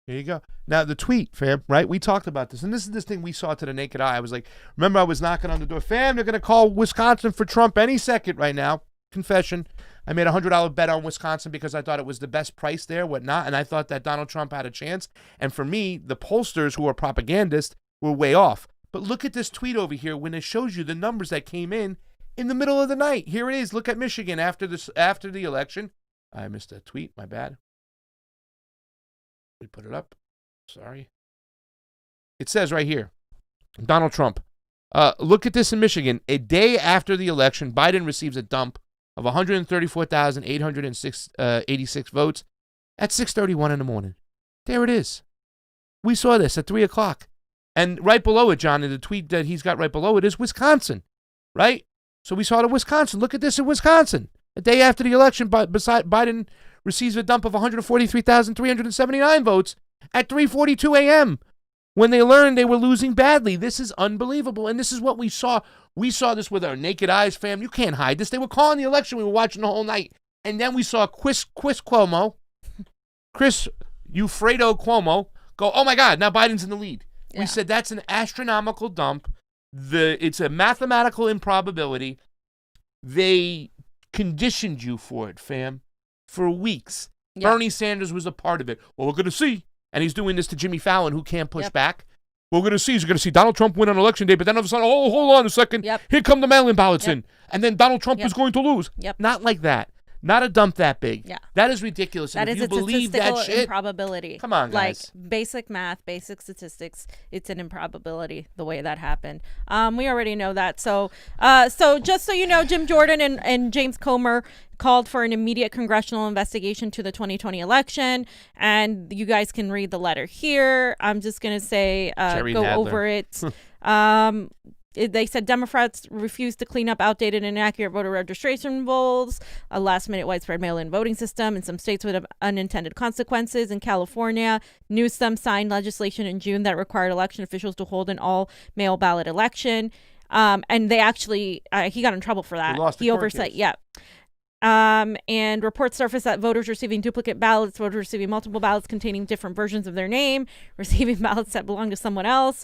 There you go. Now, the tweet, fam, right? We talked about this, and this is this thing we saw to the naked eye. I was like, remember I was knocking on the door. Fam, they're going to call Wisconsin for Trump any second right now. Confession. I made a $100 bet on Wisconsin because I thought it was the best price there, whatnot, and I thought that Donald Trump had a chance. And for me, the pollsters who are propagandists were way off. But look at this tweet over here when it shows you the numbers that came in the middle of the night. Here it is. Look at Michigan after the election. I missed a tweet. My bad. We put it up. Sorry. It says right here, Donald Trump. Look at this in Michigan. A day after the election, Biden receives a dump of 134,886 votes at 6:31 in the morning. There it is. We saw this at 3 o'clock. And right below it, John, in the tweet that he's got right below it is Wisconsin, right? So we saw the Wisconsin. Look at this in Wisconsin. A day after the election, Biden receives a dump of 143,379 votes at 3:42 a.m. when they learned they were losing badly. This is unbelievable, and this is what we saw. We saw this with our naked eyes, fam. You can't hide this. They were calling the election. We were watching the whole night. And then we saw Chris Cuomo, Chris Ufredo Cuomo, go, oh, my God, now Biden's in the lead. Yeah. We said that's an astronomical dump. It's a mathematical improbability. They conditioned you for it, fam, for weeks. Yeah. Bernie Sanders was a part of it. Well, we're going to see. And he's doing this to Jimmy Fallon, who can't push back. We're going to see. He's going to see Donald Trump win on election day, but then all of a sudden, oh, hold on a second. Yep. Here come the mail-in ballots in. And then Donald Trump is going to lose. Yep. Not like that. Not a dump that big. Yeah. That is ridiculous. That is a statistical improbability. Come on, guys. Like basic math, basic statistics, it's an improbability the way that happened. We already know that. So just so you know, Jim Jordan and James Comer called for an immediate congressional investigation to the 2020 election, and you guys can read the letter here. I'm just going to say over it. They said Democrats refused to clean up outdated and inaccurate voter registration rolls, a last-minute widespread mail-in voting system in some states with unintended consequences. In California, Newsom signed legislation in June that required election officials to hold an all-mail ballot election. And they actually, he got in trouble for that. He oversight, and reports surfaced that voters receiving duplicate ballots, voters receiving multiple ballots containing different versions of their name, receiving ballots that belong to someone else,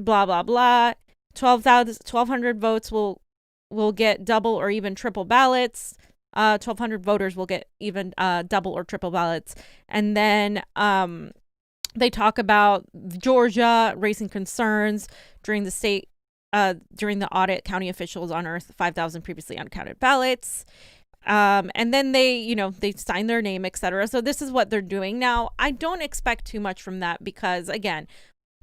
blah, blah, blah. 1,200 votes will get double or even triple ballots. 1,200 voters will get even double or triple ballots. And then they talk about Georgia raising concerns during the state. During the audit, county officials unearthed 5,000 previously uncounted ballots. And then they sign their name, etc. So this is what they're doing now. I don't expect too much from that because, again,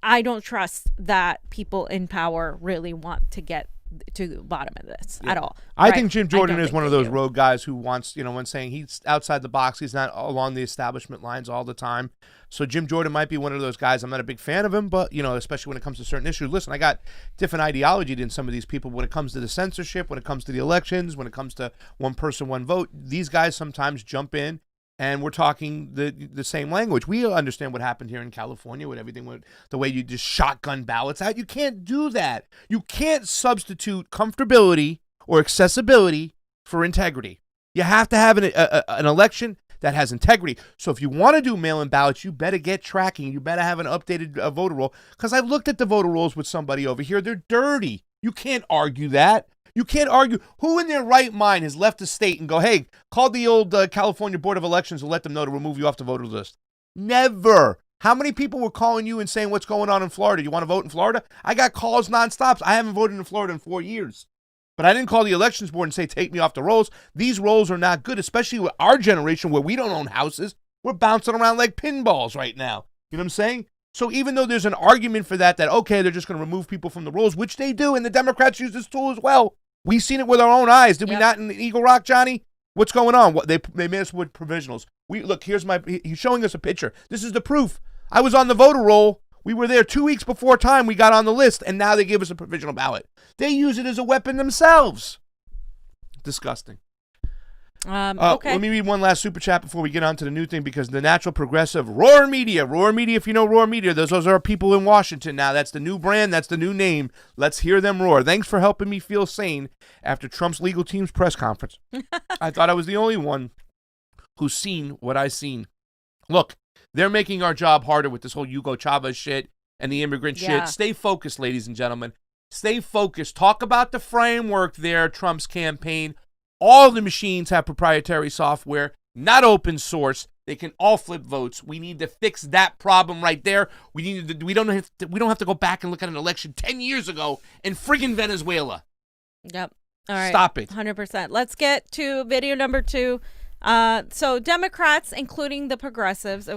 I don't trust that people in power really want to get to the bottom of this at all. I think Jim Jordan is one of those rogue guys who wants, when saying he's outside the box, he's not along the establishment lines all the time. So Jim Jordan might be one of those guys. I'm not a big fan of him, but, especially when it comes to certain issues. Listen, I got different ideology than some of these people when it comes to the censorship, when it comes to the elections, when it comes to one person, one vote. These guys sometimes jump in and we're talking the same language. We understand what happened here in California with everything, with the way you just shotgun ballots out. You can't do that. You can't substitute comfortability or accessibility for integrity. You have to have an election that has integrity. So if you want to do mail-in ballots, you better get tracking. You better have an updated voter roll. Because I looked at the voter rolls with somebody over here. They're dirty. You can't argue that. You can't argue. Who in their right mind has left the state and go, hey, call the old California Board of Elections and let them know to remove you off the voter list? Never. How many people were calling you and saying, what's going on in Florida? You want to vote in Florida? I got calls nonstop. I haven't voted in Florida in 4 years. But I didn't call the elections board and say, take me off the rolls. These rolls are not good, especially with our generation where we don't own houses. We're bouncing around like pinballs right now. You know what I'm saying? So even though there's an argument for that, okay, they're just going to remove people from the rolls, which they do, and the Democrats use this tool as well. We've seen it with our own eyes. Did we not in Eagle Rock, Johnny? What's going on? They made us with provisionals. Look, he's showing us a picture. This is the proof. I was on the voter roll. We were there 2 weeks before time. We got on the list, and now they give us a provisional ballot. They use it as a weapon themselves. Disgusting. Okay. Let me read one last super chat before we get on to the new thing, because the Natural Progressive Roar Media, if you know Roar Media, those are people in Washington now. That's the new brand. That's the new name. Let's hear them roar. Thanks for helping me feel sane after Trump's legal team's press conference. I thought I was the only one who's seen what I seen. Look, they're making our job harder with this whole Hugo Chavez shit and the immigrant shit. Stay focused, ladies and gentlemen. Stay focused. Talk about the framework there, Trump's campaign. All the machines have proprietary software, not open source. They can all flip votes. We need to fix that problem right there. We don't have to go back and look at an election 10 years ago in friggin' Venezuela. Yep. All right. Stop it. 100%. Let's get to video number 2. So Democrats, including the progressives,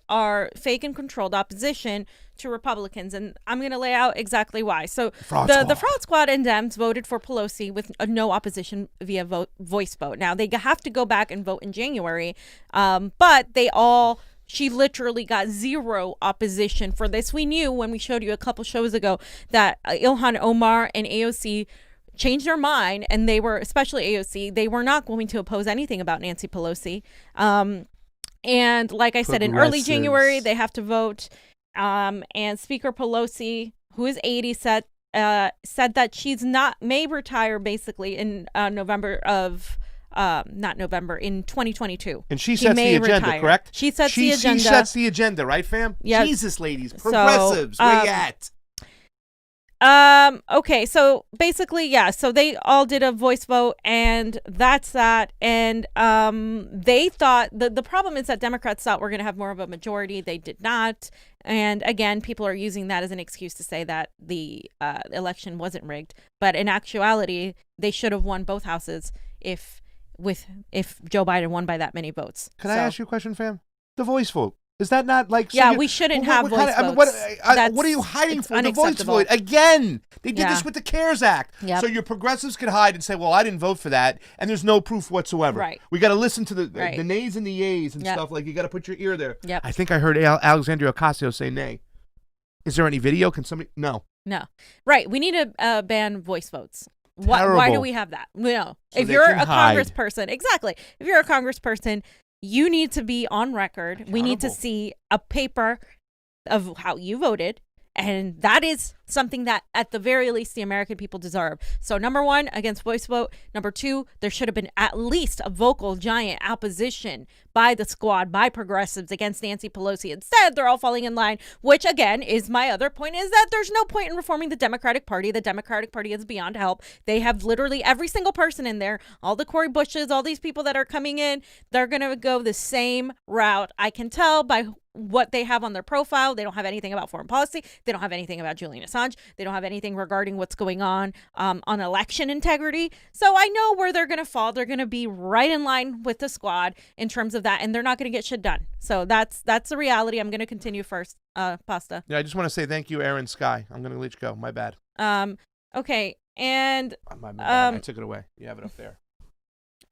are fake and controlled opposition to Republicans, and I'm going to lay out exactly why. So the Fraud Squad and Dems voted for Pelosi with no opposition via voice vote. Now they have to go back and vote in January, but she literally got zero opposition for this. We knew when we showed you a couple shows ago that Ilhan Omar and AOC changed their mind, and they were, especially AOC, they were not going to oppose anything about Nancy Pelosi. And like I said, in early January, they have to vote. And Speaker Pelosi, who is 80, said that she's may retire basically in November of, not November, in 2022. And she sets the agenda, retire. correct? She sets the agenda. She sets the agenda, right, fam? Yep. Jesus, ladies, progressives, where you at? Okay, so basically, so they all did a voice vote, and that's that. And they thought the problem is that Democrats thought we're going to have more of a majority. They did not. And again, people are using that as an excuse to say that the election wasn't rigged. But in actuality, they should have won both houses if Joe Biden won by that many votes. Can I ask you a question, fam? The voice vote. Is that not like... Yeah, we shouldn't have voice votes. What are you hiding for? The voice vote. Again, they did this with the CARES Act. Yep. So your progressives could hide and say, well, I didn't vote for that, and there's no proof whatsoever. Right. We got to listen to the nays and the yays and stuff. Like, you got to put your ear there. Yep. I think I heard Alexandria Ocasio say nay. Is there any video? Can somebody... No. Right. We need to ban voice votes. Terrible. Why do we have that? No. So if you're a congressperson... Exactly. If you're a congressperson... You need to be on record. We need to see a paper of how you voted. And that is something that, at the very least, the American people deserve. So, number 1, against voice vote. Number 2, there should have been at least a vocal giant opposition by the squad, by progressives against Nancy Pelosi. Instead, they're all falling in line, which, again, is my other point, is that there's no point in reforming the Democratic Party. The Democratic Party is beyond help. They have literally every single person in there, all the Cory Bushes, all these people that are coming in, they're going to go the same route. I can tell by what they have on their profile. They don't have anything about foreign policy. They don't have anything about Julian Assange. They don't have anything regarding what's going on election integrity. So I know where they're going to fall. They're going to be right in line with the squad in terms of that, and they're not going to get shit done. So that's the reality. I'm going to continue first, Pasta. Yeah, I just want to say thank you, Aaron Sky. I'm going to let you go. My bad. Okay, and my bad. I took it away. You have it up there.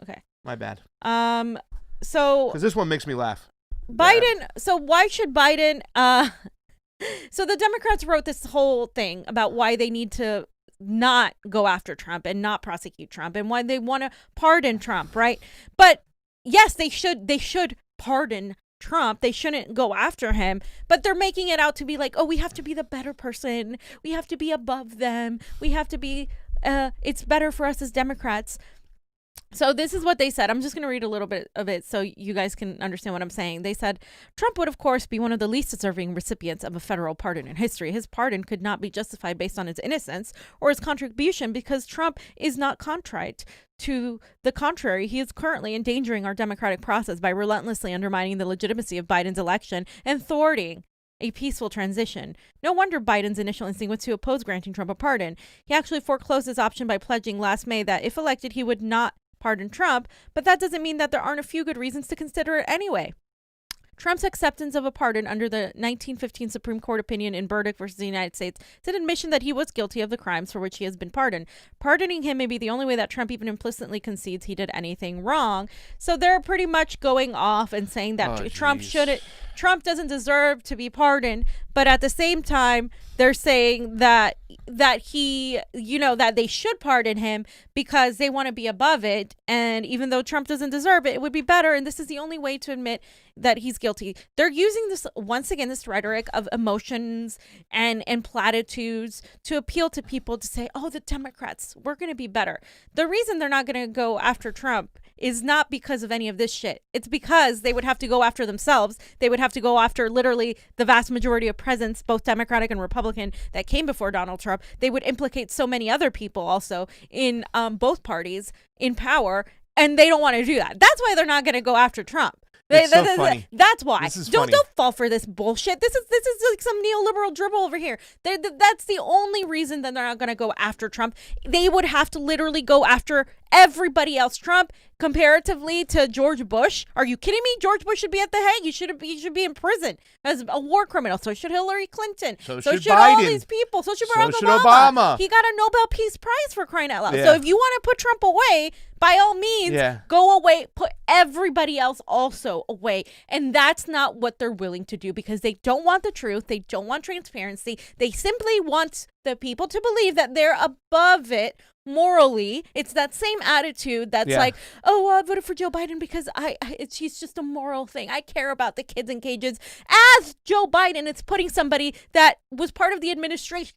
Okay. My bad. So because this one makes me laugh. Biden. So why should Biden? So the Democrats wrote this whole thing about why they need to not go after Trump and not prosecute Trump, and why they want to pardon Trump, right? But yes, they should pardon Trump. They shouldn't go after him, but they're making it out to be like, oh, we have to be the better person. We have to be above them. We have to be, it's better for us as Democrats. So this is what they said. I'm just going to read a little bit of it so you guys can understand what I'm saying. They said, Trump would, of course, be one of the least deserving recipients of a federal pardon in history. His pardon could not be justified based on his innocence or his contribution because Trump is not contrite. To the contrary, he is currently endangering our democratic process by relentlessly undermining the legitimacy of Biden's election and thwarting a peaceful transition. No wonder Biden's initial instinct was to oppose granting Trump a pardon. He actually foreclosed this option by pledging last May that if elected, he would not pardon Trump, but that doesn't mean that there aren't a few good reasons to consider it anyway. Trump's acceptance of a pardon under the 1915 Supreme Court opinion in Berg versus the United States is an admission that he was guilty of the crimes for which he has been pardoned. Pardoning him may be the only way that Trump even implicitly concedes he did anything wrong. So they're pretty much going off and saying that Trump doesn't deserve to be pardoned, but at the same time, they're saying that he, that they should pardon him because they want to be above it. And even though Trump doesn't deserve it, it would be better. And this is the only way to admit that he's guilty. They're using this, once again, this rhetoric of emotions and platitudes to appeal to people to say, oh, the Democrats, we're going to be better. The reason they're not going to go after Trump is not because of any of this shit. It's because they would have to go after themselves. They would have to go after literally the vast majority of presidents, both Democratic and Republican, that came before Donald Trump. They would implicate so many other people also in both parties in power, and they don't want to do that. That's why they're not going to go after Trump. Funny. That's why. Don't fall for this bullshit. This is like some neoliberal dribble over here. That's the only reason that they're not going to go after Trump. They would have to literally go after everybody else. Trump, comparatively to George Bush, are you kidding me? George Bush should be at the Hague. He should be in prison as a war criminal. So should Hillary Clinton. So should Biden. All these people. So should Barack Obama. He got a Nobel Peace Prize for crying out loud. Yeah. So if you want to put Trump away, by all means, go away. Put everybody else also away. And that's not what they're willing to do because they don't want the truth. They don't want transparency. They simply want the people to believe that they're above it morally. It's that same attitude that's like, oh, I voted for Joe Biden because he's just a moral thing. I care about the kids in cages. As Joe Biden, it's putting somebody that was part of the administration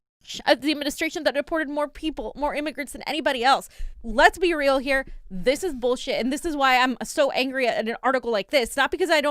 that deported more immigrants than anybody else. Let's be real here. This is bullshit, and this is why I'm so angry at an article like this. Not because I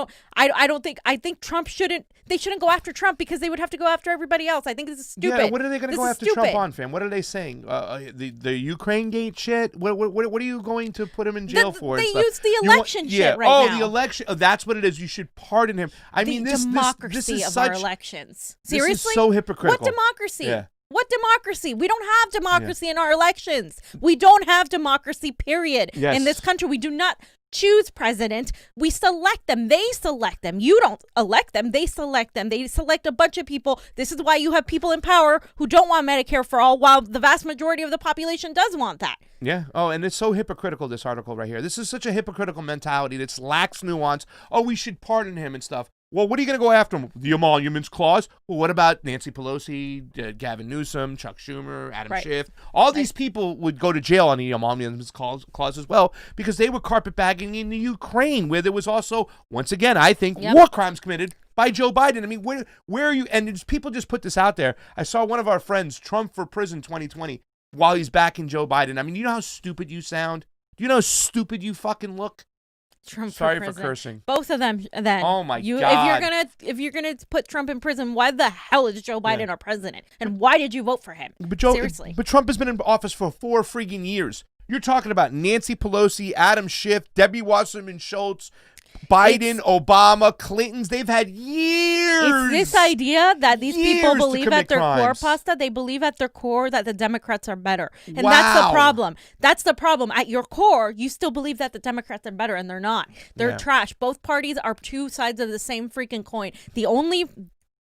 think Trump shouldn't. They shouldn't go after Trump because they would have to go after everybody else. I think this is stupid. Yeah, what are they going to go after Trump on, fam? What are they saying? The Ukraine gate shit? What are you going to put him in jail for? They use the election shit right now. Oh, the election. Oh, that's what it is. You should pardon him. I mean, this is of such our elections. Seriously? This is so hypocritical. What democracy? Yeah. What democracy? We don't have democracy in our elections. We don't have democracy, period. Yes. In this country, we do not choose president. We select them. They select them. You don't elect them. They select them. They select a bunch of people. This is why you have people in power who don't want Medicare for all, while the vast majority of the population does want that. Yeah. Oh, and it's so hypocritical, this article right here. This is such a hypocritical mentality that lacks nuance. Oh, we should pardon him and stuff. Well, what are you going to go after him? The emoluments clause? Well, what about Nancy Pelosi, Gavin Newsom, Chuck Schumer, Adam Schiff? All these people would go to jail on the emoluments clause as well because they were carpetbagging in the Ukraine, where there was also, once again, I think, war crimes committed by Joe Biden. I mean, where are you? And people just put this out there. I saw one of our friends, Trump for prison 2020, while he's backing Joe Biden. I mean, you know how stupid you sound? Do you know how stupid you fucking look? Trump Sorry for cursing. Both of them. Then. Oh my God! If you're gonna put Trump in prison, why the hell is Joe Biden our president? And why did you vote for him? Seriously. But Trump has been in office for 4 freaking years. You're talking about Nancy Pelosi, Adam Schiff, Debbie Wasserman Schultz, Biden, Obama, Clintons. They've had years. It's this idea that these people believe at their core, Pasta, they believe at their core that the Democrats are better. And that's the problem. That's the problem. At your core, you still believe that the Democrats are better, and they're not. They're trash. Both parties are two sides of the same freaking coin. The only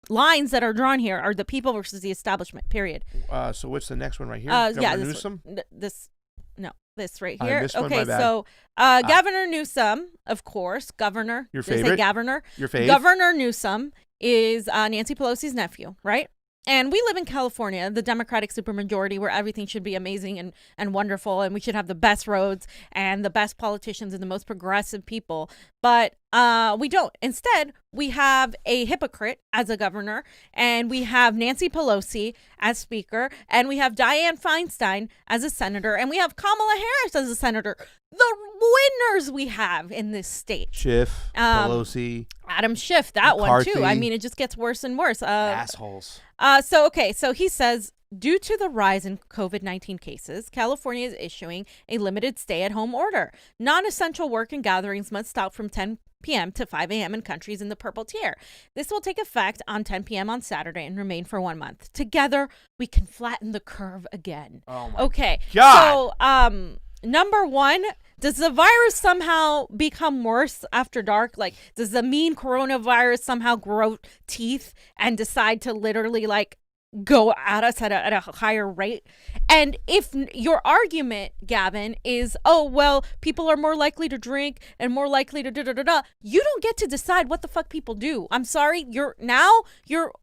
lines that are drawn here are the people versus the establishment, period. So what's the next one right here? Governor Newsom? This right here. Okay, so Governor Newsom, of course, Governor. Your favorite? Governor. Your favorite? Governor Newsom is Nancy Pelosi's nephew, right? And we live in California, the Democratic supermajority, where everything should be amazing and wonderful, and we should have the best roads and the best politicians and the most progressive people. But We don't. Instead, we have a hypocrite as a governor, and we have Nancy Pelosi as speaker, and we have Dianne Feinstein as a senator, and we have Kamala Harris as a senator. The winners we have in this state. Schiff, Pelosi. Adam Schiff, that McCarthy. one too. I mean, it just gets worse and worse. Assholes. So he says, due to the rise in COVID-19 cases, California is issuing a limited stay-at-home order. Non-essential work and gatherings must stop from 10 p.m. to 5 a.m. in countries in the purple tier. This will take effect on 10 p.m. on Saturday and remain for 1 month. Together, we can flatten the curve again. Oh my okay. God. So, number one, does the virus somehow become worse after dark? Like, does the mean coronavirus somehow grow teeth and decide to literally, like, go at us at a higher rate? And if your argument, Gavin, is, oh, well, people are more likely to drink and more likely to da-da-da-da, you don't get to decide what the fuck people do. I'm sorry, you're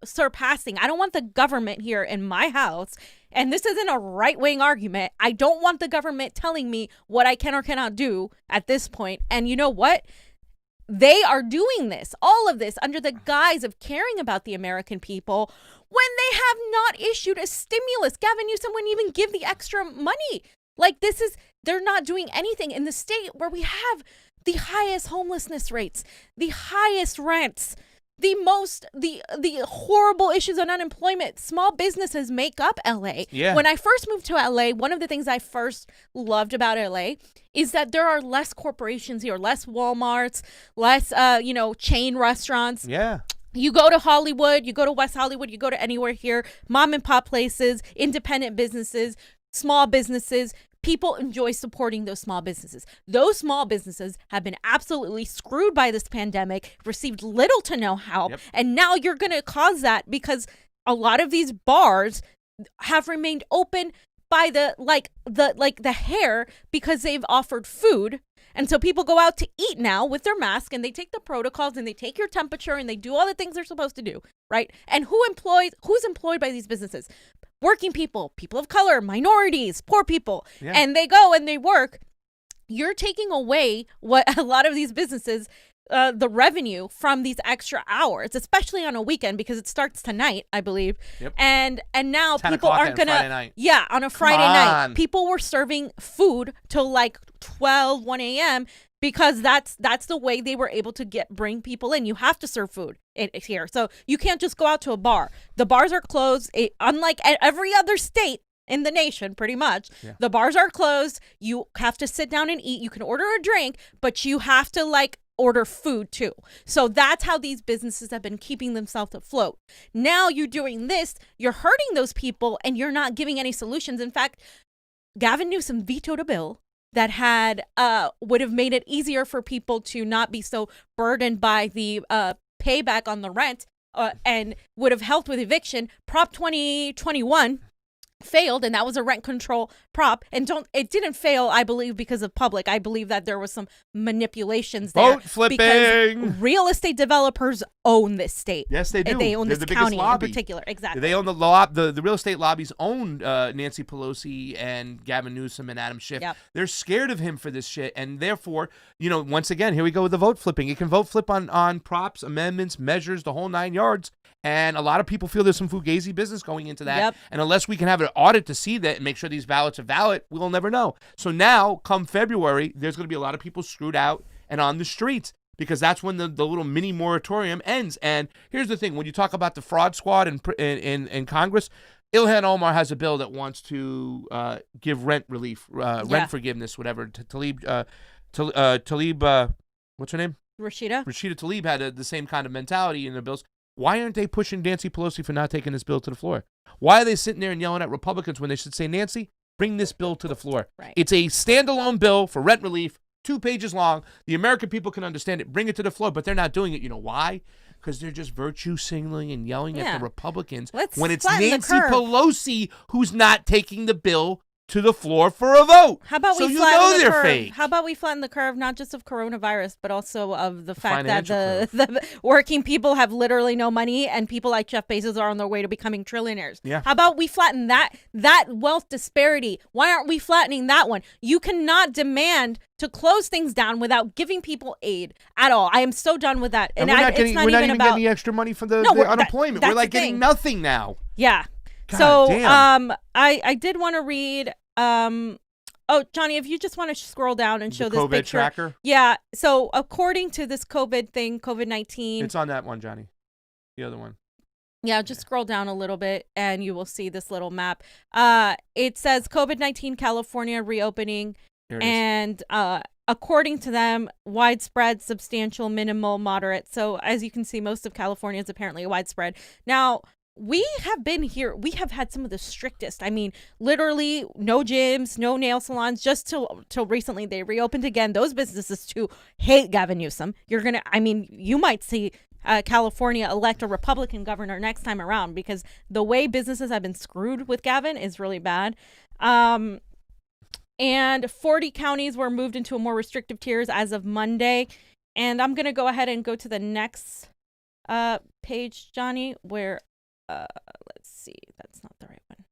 surpassing. I don't want the government here in my house. And this isn't a right-wing argument. I don't want the government telling me what I can or cannot do at this point. And you know what? They are doing this, all of this, under the guise of caring about the American people when they have not issued a stimulus. Gavin Newsom wouldn't even give the extra money. Like, they're not doing anything in the state where we have the highest homelessness rates, the highest rents, the horrible issues on unemployment. Small businesses make up LA. Yeah. When I first moved to LA, one of the things I first loved about LA is that there are less corporations here, less Walmarts, less chain restaurants. Yeah. You go to Hollywood, you go to West Hollywood, you go to anywhere here, mom and pop places, independent businesses, small businesses. People enjoy supporting those small businesses. Those small businesses have been absolutely screwed by this pandemic, received little to no help. Yep. And now you're going to cause that because a lot of these bars have remained open by the hair because they've offered food. And so people go out to eat now with their mask, and they take the protocols and they take your temperature and they do all the things they're supposed to do, right? And who's employed by these businesses? Working people, people of color, minorities, poor people. Yeah. And they go and they work. You're taking away what a lot of these businesses, the revenue from these extra hours, especially on a weekend, because it starts tonight, I believe. Yep. And now people aren't going to. Yeah, on a Friday night. People were serving food till like 1 a.m. because that's the way they were able to bring people in. You have to serve food here. So you can't just go out to a bar. The bars are closed. Unlike every other state in the nation, pretty much, the bars are closed. You have to sit down and eat. You can order a drink, but you have to order food too. So that's how these businesses have been keeping themselves afloat. Now you're doing this, you're hurting those people, and you're not giving any solutions. In fact, Gavin Newsom vetoed a bill that would have made it easier for people to not be so burdened by the payback on the rent and would have helped with eviction. Prop 2021 failed, and that was a rent control prop. And it didn't fail, I believe, because of public. I believe that there was some manipulations there. Vote flipping. Because real estate developers own this state. Yes, they do. They own this county in particular. Exactly. They own the real estate lobbies own Nancy Pelosi and Gavin Newsom and Adam Schiff. Yep. They're scared of him for this shit, and therefore, once again, here we go with the vote flipping. You can vote flip on props, amendments, measures, the whole 9 yards. And a lot of people feel there's some fugazi business going into that. Yep. And unless we can have an audit to see that and make sure these ballots are valid, we'll never know. So now, come February, there's going to be a lot of people screwed out and on the streets because that's when the little mini moratorium ends. And here's the thing. When you talk about the fraud squad in Congress, Ilhan Omar has a bill that wants to give rent relief, rent forgiveness, whatever. Tlaib, what's her name? Rashida Tlaib had the same kind of mentality in the bills. Why aren't they pushing Nancy Pelosi for not taking this bill to the floor? Why are they sitting there and yelling at Republicans when they should say, Nancy, bring this bill to the floor? Right. It's a standalone bill for rent relief, 2 pages long. The American people can understand it. Bring it to the floor, but they're not doing it. You know why? Because they're just virtue signaling and yelling at the Republicans when it's Nancy Pelosi who's not taking the bill to the floor for a vote. How about so we you flatten know the they're curve? fake. How about we flatten the curve, not just of coronavirus, but also of the fact that financial the working people have literally no money, and people like Jeff Bezos are on their way to becoming trillionaires. Yeah. How about we flatten that wealth disparity? Why aren't we flattening that one? You cannot demand to close things down without giving people aid at all. I am so done with that. And we're not getting the extra money from the unemployment. We're like getting nothing now. Yeah. God so damn. I did want to read Johnny, if you just want to scroll down and show the this COVID picture. tracker? Yeah. So according to this COVID thing, COVID-19. It's on that one, Johnny. The other one. Yeah, just scroll down a little bit and you will see this little map. It says COVID-19 California reopening, and according to them, widespread, substantial, minimal, moderate. So as you can see, most of California is apparently widespread. Now, we have been here. We have had some of the strictest. I mean, literally no gyms, no nail salons, just till recently. They reopened again. Those businesses too hate Gavin Newsom. You might see California elect a Republican governor next time around, because the way businesses have been screwed with Gavin is really bad. And 40 counties were moved into a more restrictive tiers as of Monday. And I'm going to go ahead and go to the next page, Johnny, where let's see. That's not the right one.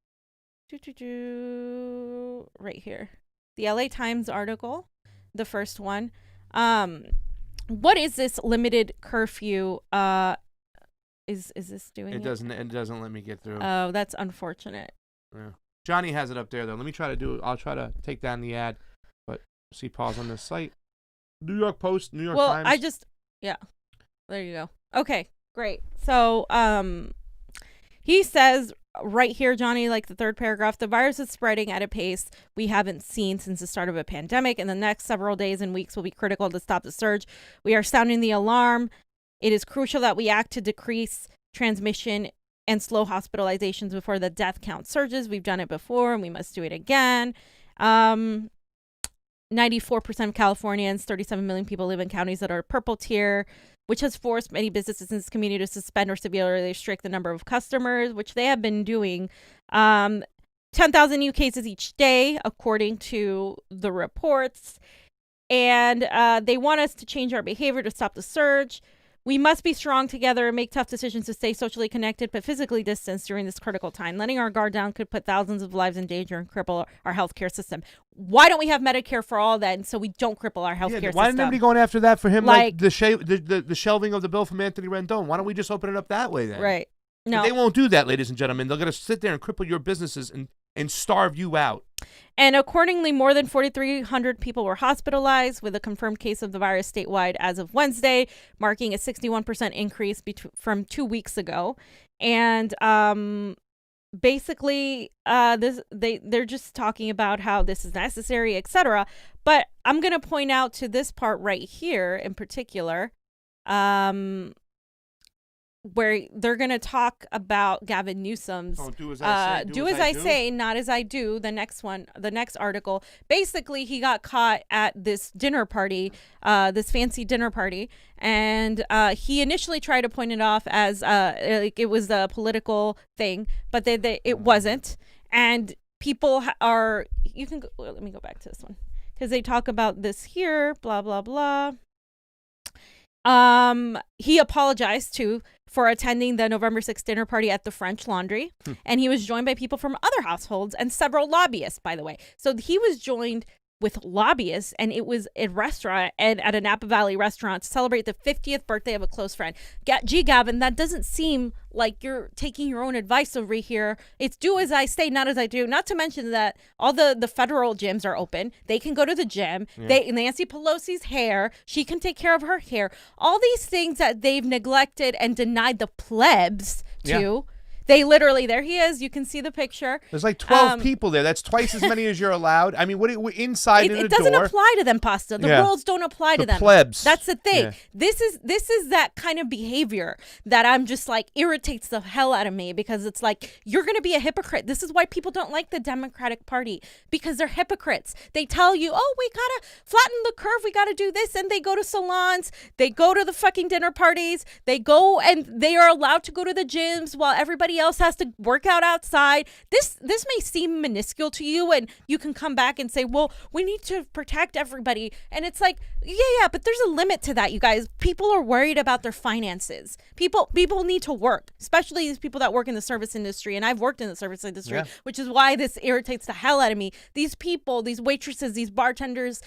Right here. The LA Times article, the first one. What is this limited curfew? Is this doing it? It doesn't let me get through. Oh, that's unfortunate. Yeah. Johnny has it up there though. Let me try to do it. I'll try to take down the ad, but see, pause on this site. New York Post, New York Times. There you go. Okay, great. So, he says right here, Johnny, like the third paragraph, the virus is spreading at a pace we haven't seen since the start of a pandemic, and the next several days and weeks will be critical to stop the surge. We are sounding the alarm. It is crucial that we act to decrease transmission and slow hospitalizations before the death count surges. We've done it before, and we must do it again. 94% of Californians, 37 million people, live in counties that are purple tier, which has forced many businesses in this community to suspend or severely restrict the number of customers, which they have been doing. 10,000 new cases each day, according to the reports. And they want us to change our behavior to stop the surge. We must be strong together and make tough decisions to stay socially connected but physically distanced during this critical time. Letting our guard down could put thousands of lives in danger and cripple our healthcare system. Why don't we have Medicare for all then, so we don't cripple our healthcare system? Why isn't everybody going after that for him, like the shelving of the bill from Anthony Rendon? Why don't we just open it up that way then? Right. No. But they won't do that, ladies and gentlemen. They're going to sit there and cripple your businesses and starve you out. And accordingly, more than 4,300 people were hospitalized with a confirmed case of the virus statewide as of Wednesday, marking a 61% increase from 2 weeks ago. And basically, they're just talking about how this is necessary, etc. But I'm going to point out to this part right here in particular, where they're going to talk about Gavin Newsom's do as I say, not as I do. The next article. Basically, he got caught at this dinner party, this fancy dinner party, and he initially tried to point it off as like it was a political thing, but it wasn't. And people are. You can go, let me go back to this one, because they talk about this here. Blah blah blah. He apologized for attending the November 6th dinner party at the French Laundry, and he was joined by people from other households and several lobbyists, by the way. So he was joined with lobbyists, and it was a restaurant and at a Napa Valley restaurant to celebrate the 50th birthday of a close friend. Gee, Gavin, that doesn't seem like you're taking your own advice over here. It's do as I say, not as I do. Not to mention that all the federal gyms are open. They can go to the gym. Yeah. Nancy Pelosi's hair, she can take care of her hair. All these things that they've neglected and denied the plebs to. Yeah. They literally, there he is. You can see the picture. There's like 12 people there. That's twice as many as you're allowed. I mean, what inside in the door. It doesn't apply to them, Pasta. The rules don't apply to them. Plebs. That's the thing. Yeah. This is that kind of behavior that I'm just like irritates the hell out of me, because it's like, you're going to be a hypocrite. This is why people don't like the Democratic Party, because they're hypocrites. They tell you, oh, we got to flatten the curve. We got to do this. And they go to salons. They go to the fucking dinner parties. They go and they are allowed to go to the gyms while everybody everybody else has to work out outside. This may seem minuscule to you, and you can come back and say, well, we need to protect everybody. And it's like, yeah, but there's a limit to that, you guys. People are worried about their finances. People need to work, especially these people that work in the service industry. And I've worked in the service industry, which is why this irritates the hell out of me. These people, these waitresses, these bartenders,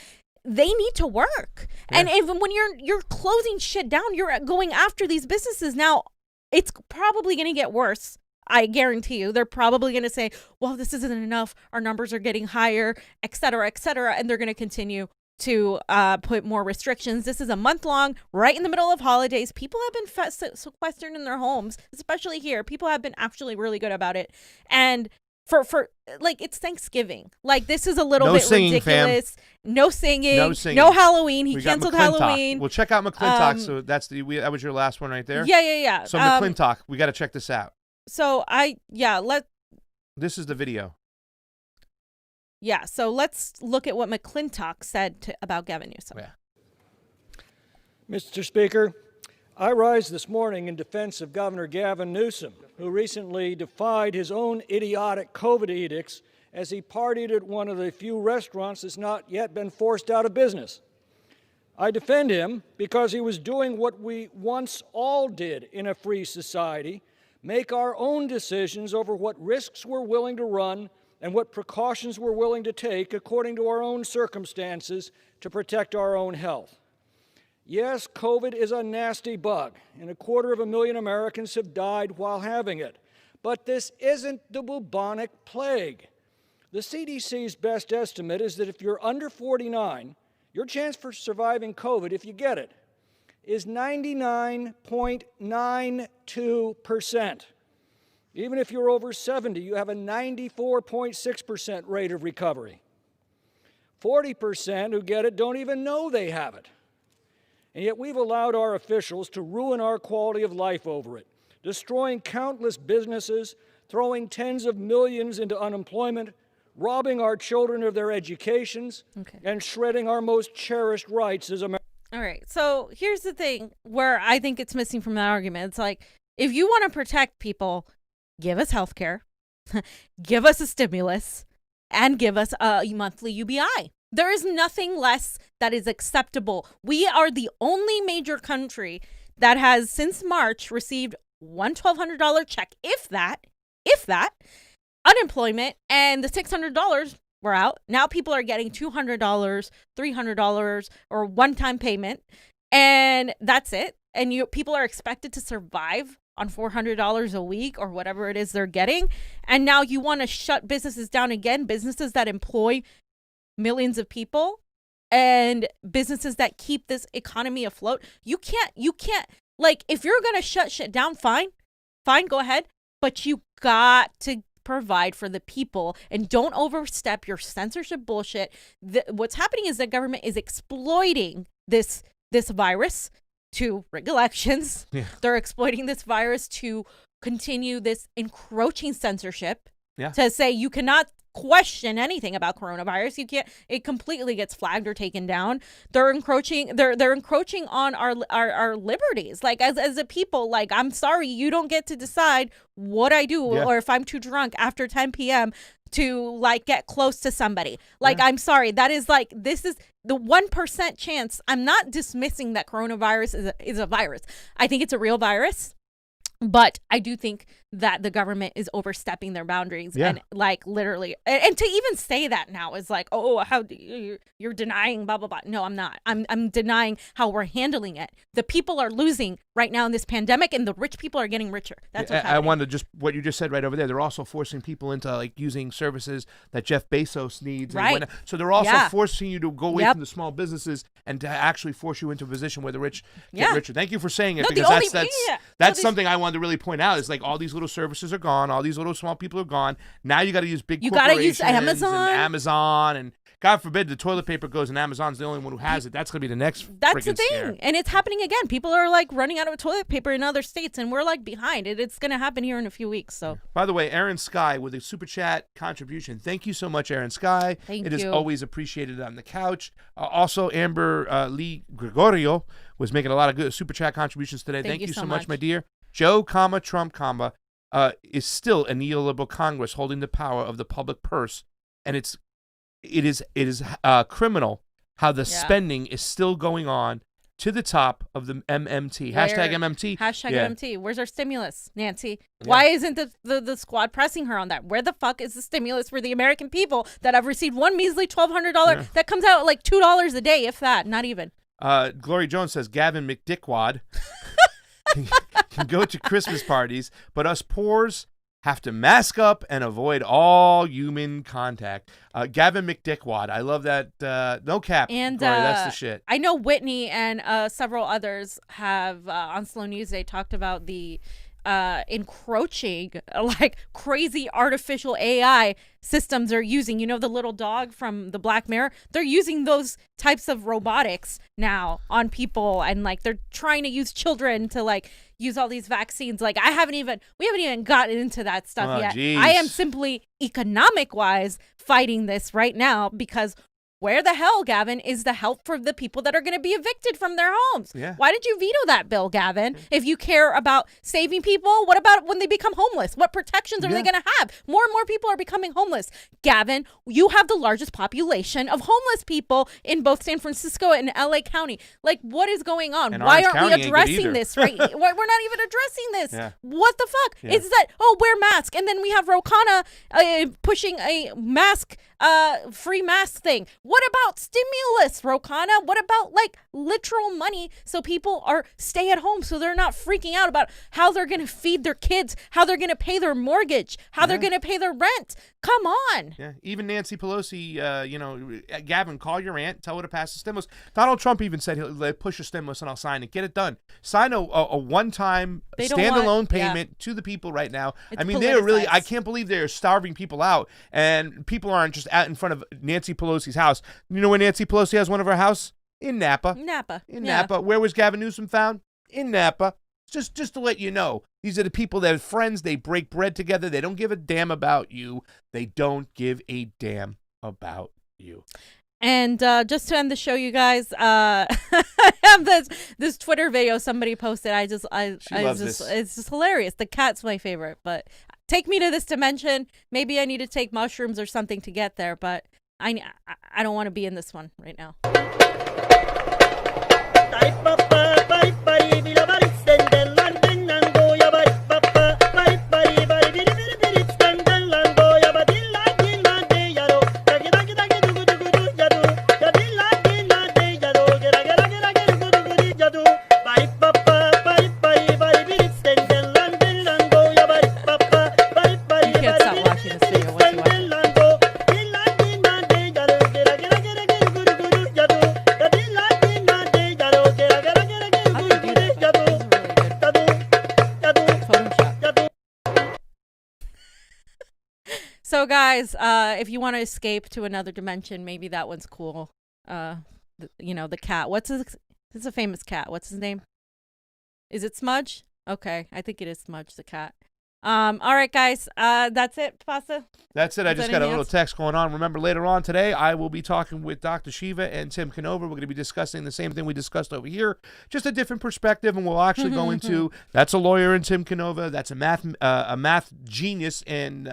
they need to work. And even when you're closing shit down, you're going after these businesses. Now, it's probably going to get worse. I guarantee you. They're probably going to say, well, this isn't enough. Our numbers are getting higher, et cetera, et cetera. And they're going to continue to put more restrictions. This is a month long, right in the middle of holidays. People have been sequestered in their homes, especially here. People have been actually really good about it. And for like, it's Thanksgiving. Like, this is a little bit singing, ridiculous. Fam. No singing. No Halloween. He canceled Halloween. Well, check out McClintock. So that was your last one right there. Yeah. So McClintock, we got to check this out. So This is the video. Yeah. So let's look at what McClintock said about Gavin Newsom. Yeah. Mr. Speaker, I rise this morning in defense of Governor Gavin Newsom, who recently defied his own idiotic COVID edicts as he partied at one of the few restaurants that's not yet been forced out of business. I defend him because he was doing what we once all did in a free society, make our own decisions over what risks we're willing to run and what precautions we're willing to take according to our own circumstances to protect our own health. Yes, COVID is a nasty bug, and 250,000 Americans have died while having it. But this isn't the bubonic plague. The CDC's best estimate is that if you're under 49, your chance for surviving COVID, if you get it, is 99.92%. Even if you're over 70, you have a 94.6% rate of recovery. 40% who get it don't even know they have it. And yet we've allowed our officials to ruin our quality of life over it, destroying countless businesses, throwing tens of millions into unemployment, robbing our children of their educations, and shredding our most cherished rights as Americans. All right. So here's the thing where I think it's missing from that argument. It's like, if you want to protect people, give us health care, give us a stimulus, and give us a monthly UBI. There is nothing less that is acceptable. We are the only major country that has, since March, received one $1,200 check, if that, unemployment, and the $600 were out. Now people are getting $200, $300, or one-time payment, and that's it. And people are expected to survive on $400 a week or whatever it is they're getting. And now you want to shut businesses down again, businesses that employ millions of people and businesses that keep this economy afloat. You can't, like, if you're going to shut shit down, fine, go ahead. But you got to provide for the people and don't overstep your censorship bullshit. What's happening is the government is exploiting this virus to rig elections. Yeah. They're exploiting this virus to continue this encroaching censorship. Yeah. To say you cannot question anything about coronavirus. You can't. It completely gets flagged or taken down. They're encroaching. They're encroaching on our liberties. Like as a people. Like, I'm sorry, you don't get to decide what I do or if I'm too drunk after 10 p.m. to like get close to somebody. Like, I'm sorry. That is like, this is the 1% chance. I'm not dismissing that coronavirus is a virus. I think it's a real virus. But I do think that the government is overstepping their boundaries and like literally, and to even say that now is like, oh, how do you're denying blah, blah, blah. No, I'm not. I'm denying how we're handling it. The people are losing right now in this pandemic and the rich people are getting richer. That's what's happening. I wanted just what you just said right over there. They're also forcing people into like using services that Jeff Bezos needs. Right. So they're also forcing you to go away from the small businesses and to actually force you into a position where the rich get richer. Thank you for saying it, because that's something I wanted to really point out. Is like all these little services are gone, all these little small people are gone. Now you got to use big corporations. You got to use Amazon, and God forbid the toilet paper goes and Amazon's the only one who has it. That's going to be the next. That's the thing. Scare. And it's happening again. People are like running out of toilet paper in other states and we're like behind it. It's going to happen here in a few weeks. So, by the way, Aaron Sky with a super chat contribution. Thank you so much, Aaron Sky. Thank you. It is always appreciated on the couch. Also, Amber Lee Gregorio was making a lot of good super chat contributions today. Thank you so much, my dear. Joe, Trump, is still a neoliberal Congress holding the power of the public purse, and it is criminal how the spending is still going on to the top of the MMT. Hashtag MMT. Hashtag MMT. Where's our stimulus, Nancy? Yeah. Why isn't the squad pressing her on that? Where the fuck is the stimulus for the American people that have received one measly $1,200 that comes out at like $2 a day, if that, not even? Glory Jones says Gavin McDickwad can go to Christmas parties, but us poors have to mask up and avoid all human contact. Gavin McDickwad, I love that. No cap, and Glory, that's the shit. I know Whitney and several others have on Slow News. They talked about the encroaching, like crazy artificial AI systems are using. You know, the little dog from the Black Mirror? They're using those types of robotics now on people, and like they're trying to use children to like use all these vaccines. Like we haven't even gotten into that stuff yet. Geez. I am simply economic wise fighting this right now because where the hell, Gavin, is the help for the people that are going to be evicted from their homes? Yeah. Why did you veto that bill, Gavin? If you care about saving people, what about when they become homeless? What protections are they going to have? More and more people are becoming homeless. Gavin, you have the largest population of homeless people in both San Francisco and LA County. Like, what is going on? And Why Orange aren't we County addressing this? Right? We're not even addressing this. Yeah. What the fuck? Yeah. It's that, wear mask. And then we have Rokana pushing a free mask thing. What about stimulus, Rokana? What about like literal money so people are stay at home so they're not freaking out about how they're going to feed their kids, how they're going to pay their mortgage, how they're going to pay their rent? Come on. Yeah, even Nancy Pelosi, Gavin, call your aunt, tell her to pass the stimulus. Donald Trump even said he'll push a stimulus and I'll sign it. Get it done. Sign a one-time standalone payment to the people right now. It's I mean, they are really, politicized. I can't believe they're starving people out and people aren't just out in front of Nancy Pelosi's house. You know where Nancy Pelosi has one of her houses? In Napa. In Napa. Where was Gavin Newsom found? In Napa. Just to let you know, these are the people that are friends. They break bread together. They don't give a damn about you. They don't give a damn about you. And just to end the show, you guys, I have this Twitter video somebody posted. It's just hilarious. The cat's my favorite, but take me to this dimension. Maybe I need to take mushrooms or something to get there, but I don't want to be in this one right now. So guys, if you want to escape to another dimension, maybe that one's cool. The cat. It's a famous cat. What's his name? Is it Smudge? Okay, I think it is Smudge the cat. All right, guys. That's it, Pasta. That's it. I just got a little text going on. Remember, later on today, I will be talking with Dr. Shiva and Tim Canova. We're going to be discussing the same thing we discussed over here, just a different perspective, and we'll actually go into that's a lawyer in Tim Canova, that's a math genius in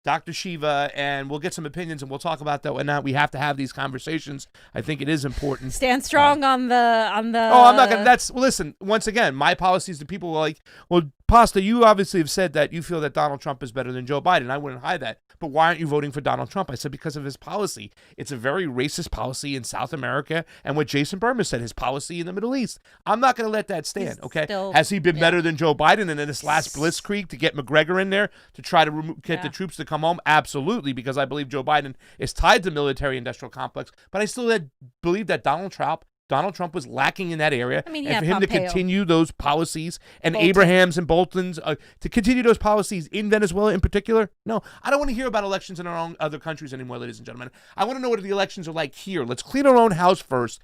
Dr. Shiva, and we'll get some opinions, and we'll talk about that whatnot. We have to have these conversations. I think it is important. Stand strong on the. Oh, I'm not gonna. Listen. Once again, my policies. The people were like, well, Pasta, you obviously have said that you feel that Donald Trump is better than Joe Biden. I wouldn't hide that. But why aren't you voting for Donald Trump? I said because of his policy. It's a very racist policy in South America, and what Jason Berman said, his policy in the Middle East. I'm not going to let that stand, okay? Has he been better than Joe Biden? And in this last blitzkrieg to get McGregor in there to try to get the troops to come home? Absolutely, because I believe Joe Biden is tied to the military-industrial complex. But I still believe that Donald Trump was lacking in that area. I mean, and for him Pompeo. to continue those policies and Abrahams and Boltons to continue those policies in Venezuela in particular, no. I don't want to hear about elections in our own other countries anymore, ladies and gentlemen. I want to know what the elections are like here. Let's clean our own house first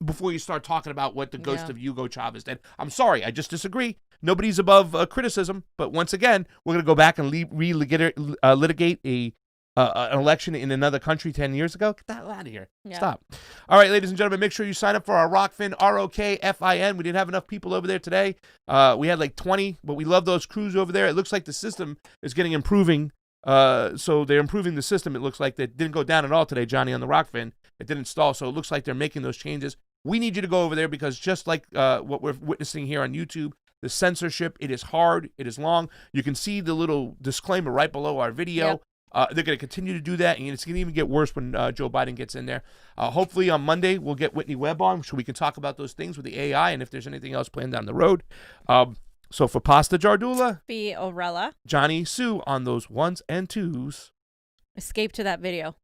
before you start talking about what the ghost of Hugo Chavez did. I'm sorry. I just disagree. Nobody's above criticism. But once again, we're going to go back and litigate a an election in another country 10 years ago. Get the hell out of here. Yeah. Stop. All right, ladies and gentlemen, make sure you sign up for our Rokfin, Rokfin. We didn't have enough people over there today. We had like 20, but we love those crews over there. It looks like the system is getting improving. So they're improving the system. It looks like that didn't go down at all today, Johnny, on the Rokfin. It didn't stall, so it looks like they're making those changes. We need you to go over there because just like what we're witnessing here on YouTube, the censorship, it is hard, it is long. You can see the little disclaimer right below our video. Yep. They're going to continue to do that, and it's going to even get worse when Joe Biden gets in there. Hopefully on Monday we'll get Whitney Webb on so we can talk about those things with the AI and if there's anything else planned down the road. So for Pasta Jardula, Fiorella, Johnny Sue on those ones and twos. escape to that video.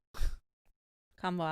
Convo.